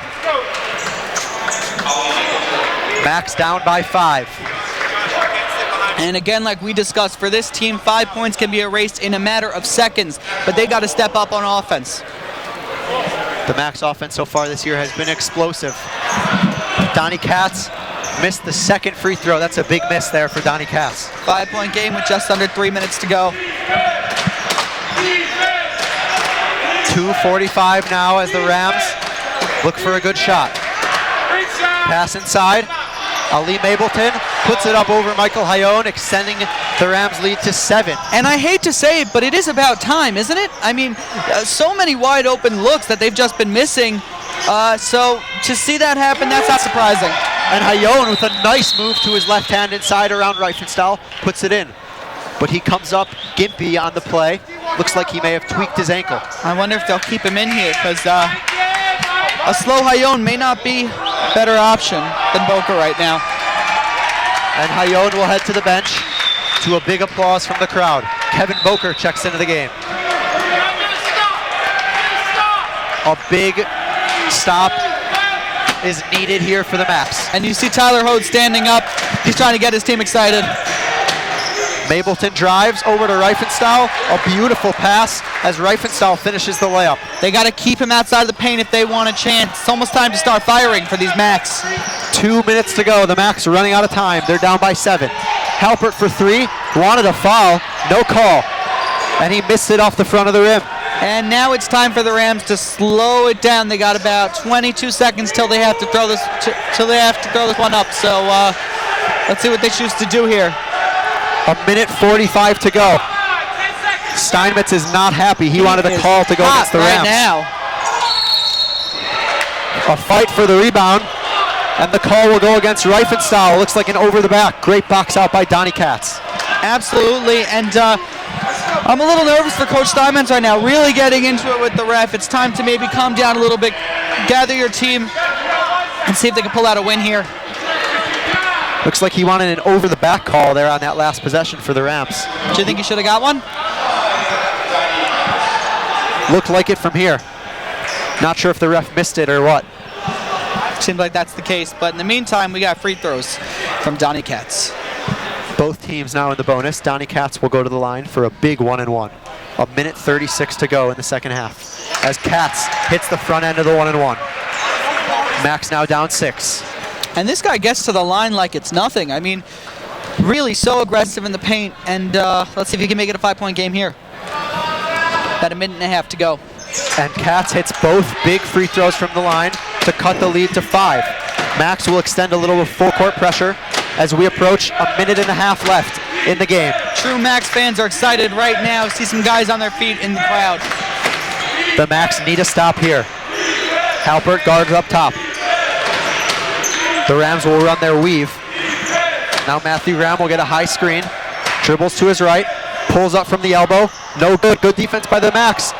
Max down by 5. And again, like we discussed, for this team, 5 points can be erased in a matter of seconds, but they got to step up on offense. The Max offense so far this year has been explosive. Donnie Katz missed the second free throw. That's a big miss there for Donnie Katz. 5-point game with just under 3 minutes to go. 2:45 now as the Rams look for a good shot. Pass inside. Ali Mableton puts it up over Michael Hayone, extending the Rams lead to 7. And I hate to say it, but it is about time, isn't it? I mean, so many wide open looks that they've just been missing, So to see that happen, that's not surprising. And Hayon with a nice move to his left hand inside around Reifenstahl, puts it in. But he comes up gimpy on the play. Looks like he may have tweaked his ankle. I wonder if they'll keep him in here, because a slow Hayon may not be a better option than Boca right now. And Hayon will head to the bench to a big applause from the crowd. Kevin Boker checks into the game. A big stop is needed here for the Max. And you see Tyler Hode standing up. He's trying to get his team excited. Mableton drives over to Reifenstahl. A beautiful pass as Reifenstahl finishes the layup. They got to keep him outside of the paint if they want a chance. It's almost time to start firing for these Max. 2 minutes to go. The Max are running out of time. They're down by 7. Halpert for 3. Wanted a foul. No call. And he missed it off the front of the rim. And now it's time for the Rams to slow it down. They got about 22 seconds till they have to throw this one up. So let's see what they choose to do here. 1:45 to go. Steinmetz is not happy. He wanted a call to go against the Rams. Right now. A fight for the rebound, and the call will go against Reifenstahl. Looks like an over the back. Great box out by Donnie Katz. Absolutely, and I'm a little nervous for Coach Steinmetz right now, really getting into it with the ref. It's time to maybe calm down a little bit, gather your team, and see if they can pull out a win here. Looks like he wanted an over-the-back call there on that last possession for the Rams. Do you think he should have got one? Looked like it from here. Not sure if the ref missed it or what. Seems like that's the case, but in the meantime, we got free throws from Donnie Katz. Both teams now in the bonus. Donnie Katz will go to the line for a big 1-and-1. 1:36 to go in the second half as Katz hits the front end of the 1-and-1. Max now down 6. And this guy gets to the line like it's nothing. I mean, really so aggressive in the paint. And let's see if he can make it a 5-point game here. About a minute and a half to go. And Katz hits both big free throws from the line to cut the lead to 5. Max will extend a little with full court pressure as we approach a minute and a half left in the game. True Max fans are excited right now. See some guys on their feet in the crowd. The Max need a stop here. Halpert guards up top. The Rams will run their weave. Now Matthew Graham will get a high screen. Dribbles to his right. Pulls up from the elbow. No good. Good defense by the Max.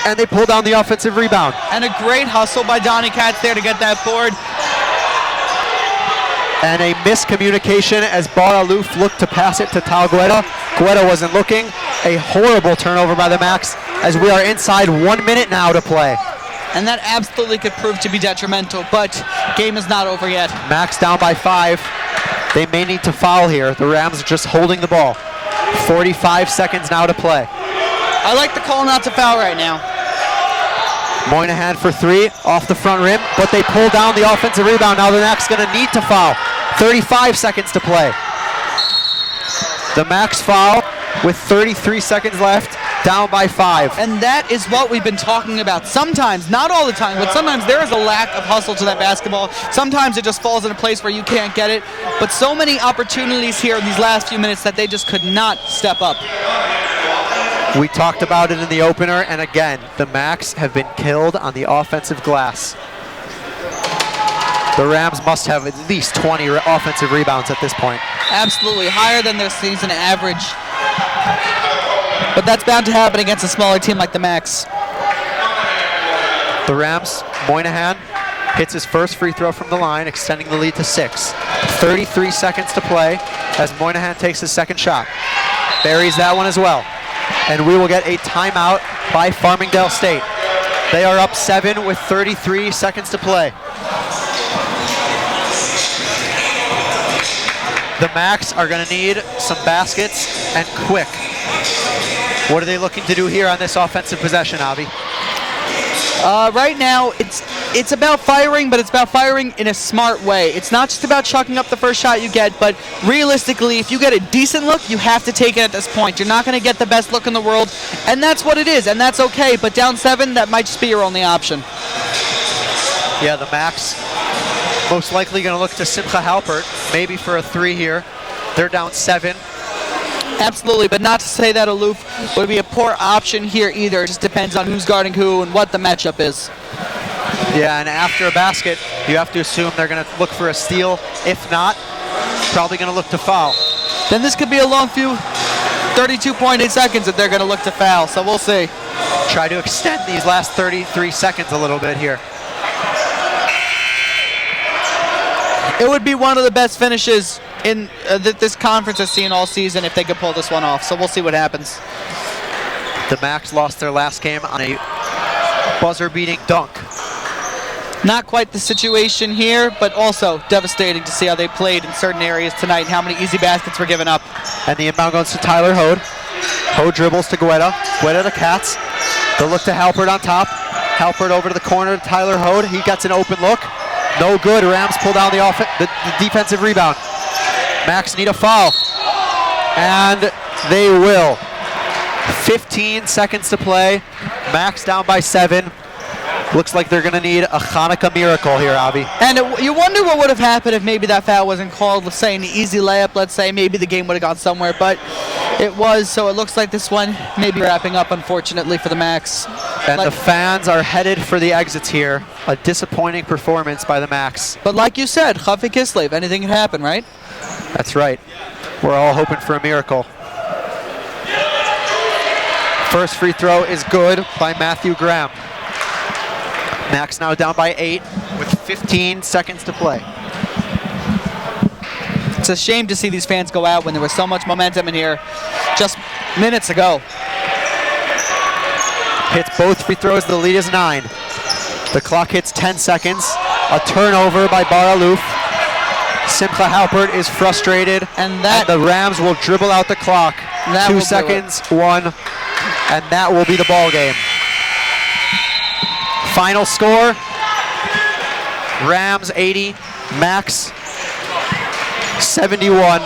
And they pull down the offensive rebound. And a great hustle by Donnie Katz there to get that board. And a miscommunication as Bar Aloof looked to pass it to Tal Guetta. Guetta wasn't looking. A horrible turnover by the Max as we are inside 1 minute now to play. And that absolutely could prove to be detrimental, but game is not over yet. Max down by 5. They may need to foul here. The Rams are just holding the ball. 45 seconds now to play. I like the call not to foul right now. Moynihan for 3 off the front rim, but they pull down the offensive rebound. Now the Max going to need to foul. 35 seconds to play. The Max foul with 33 seconds left, down by 5. And that is what we've been talking about. Sometimes, not all the time, but sometimes there is a lack of hustle to that basketball. Sometimes it just falls in a place where you can't get it. But so many opportunities here in these last few minutes that they just could not step up. We talked about it in the opener, and again, the Max have been killed on the offensive glass. The Rams must have at least 20 offensive rebounds at this point. Absolutely, higher than their season average. But that's bound to happen against a smaller team like the Max. The Rams, Moynihan hits his first free throw from the line, extending the lead to 6. 33 seconds to play as Moynihan takes his second shot. Buries that one as well. And we will get a timeout by Farmingdale State. They are up 7 with 33 seconds to play. The Max are going to need some baskets and quick. What are they looking to do here on this offensive possession, Avi? Right now, it's about firing, but it's about firing in a smart way. It's not just about chucking up the first shot you get, but realistically, if you get a decent look, you have to take it at this point. You're not going to get the best look in the world, and that's what it is, and that's okay. But down 7, that might just be your only option. Yeah, the Max most likely going to look to Simcha Halpert, maybe for a 3 here. They're down 7. Absolutely, but not to say that Aloof would be a poor option here either. It just depends on who's guarding who and what the matchup is. Yeah, and after a basket, you have to assume they're going to look for a steal. If not, probably going to look to foul. Then this could be a long few 32.8 seconds if they're going to look to foul, so we'll see. Try to extend these last 33 seconds a little bit here. It would be one of the best finishes in that this conference has seen all season if they could pull this one off, so we'll see what happens. The Macs lost their last game on a buzzer-beating dunk. Not quite the situation here, but also devastating to see how they played in certain areas tonight and how many easy baskets were given up. And the inbound goes to Tyler Hode. Hode dribbles to Guetta. Guetta to Katz. They'll look to Halpert on top. Halpert over to the corner to Tyler Hode. He gets an open look. No good. Rams pull down the defensive rebound. Macs need a foul. And they will. 15 seconds to play. Macs down by 7. Looks like they're going to need a Hanukkah miracle here, Avi. And you wonder what would have happened if maybe that foul wasn't called. Let's say an easy layup, let's say maybe the game would have gone somewhere, but it was, so it looks like this one may be wrapping up, unfortunately, for the Macs. And the fans are headed for the exits here. A disappointing performance by the Macs. But like you said, Chafi Kislev, anything can happen, right? That's right. We're all hoping for a miracle. First free throw is good by Matthew Graham. Macs now down by 8 with 15 seconds to play. It's a shame to see these fans go out when there was so much momentum in here just minutes ago. Hits both free throws, the lead is 9. The clock hits 10 seconds. A turnover by Bar Aluf. Simcha Halpert is frustrated, and the Rams will dribble out the clock. 2 seconds, 1, and that will be the ball game. Final score, Rams 80, Macs 71.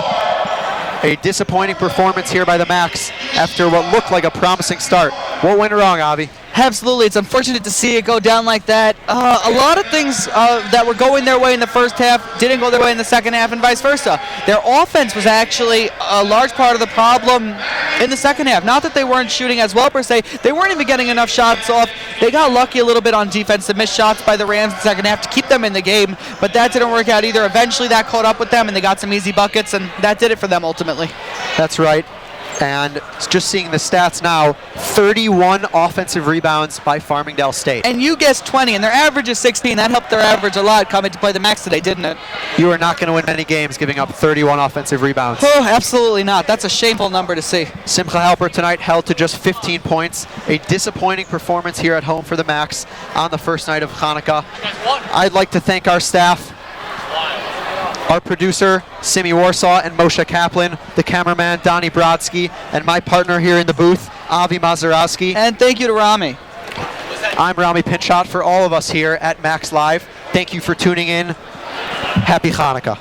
A disappointing performance here by the Macs after what looked like a promising start. What went wrong, Avi? Absolutely. It's unfortunate to see it go down like that. A lot of things that were going their way in the first half didn't go their way in the second half, and vice versa. Their offense was actually a large part of the problem in the second half. Not that they weren't shooting as well per se. They weren't even getting enough shots off. They got lucky a little bit on defense. They missed shots by the Rams in the second half to keep them in the game, but that didn't work out either. Eventually that caught up with them, and they got some easy buckets, and that did it for them ultimately. That's right. And just seeing the stats now, 31 offensive rebounds by Farmingdale State. And you guessed 20, and their average is 16. That helped their average a lot coming to play the Macs today, didn't it? You are not going to win many games giving up 31 offensive rebounds. Oh, absolutely not. That's a shameful number to see. Simcha Halpert tonight held to just 15 points. A disappointing performance here at home for the Macs on the first night of Hanukkah. I'd like to thank our staff. Our producer, Simi Warsaw and Moshe Kaplan, the cameraman, Donnie Brodsky, and my partner here in the booth, Avi Mazurowski. And thank you to Rami. I'm Rami Pinchot for all of us here at Max Live. Thank you for tuning in. Happy Hanukkah.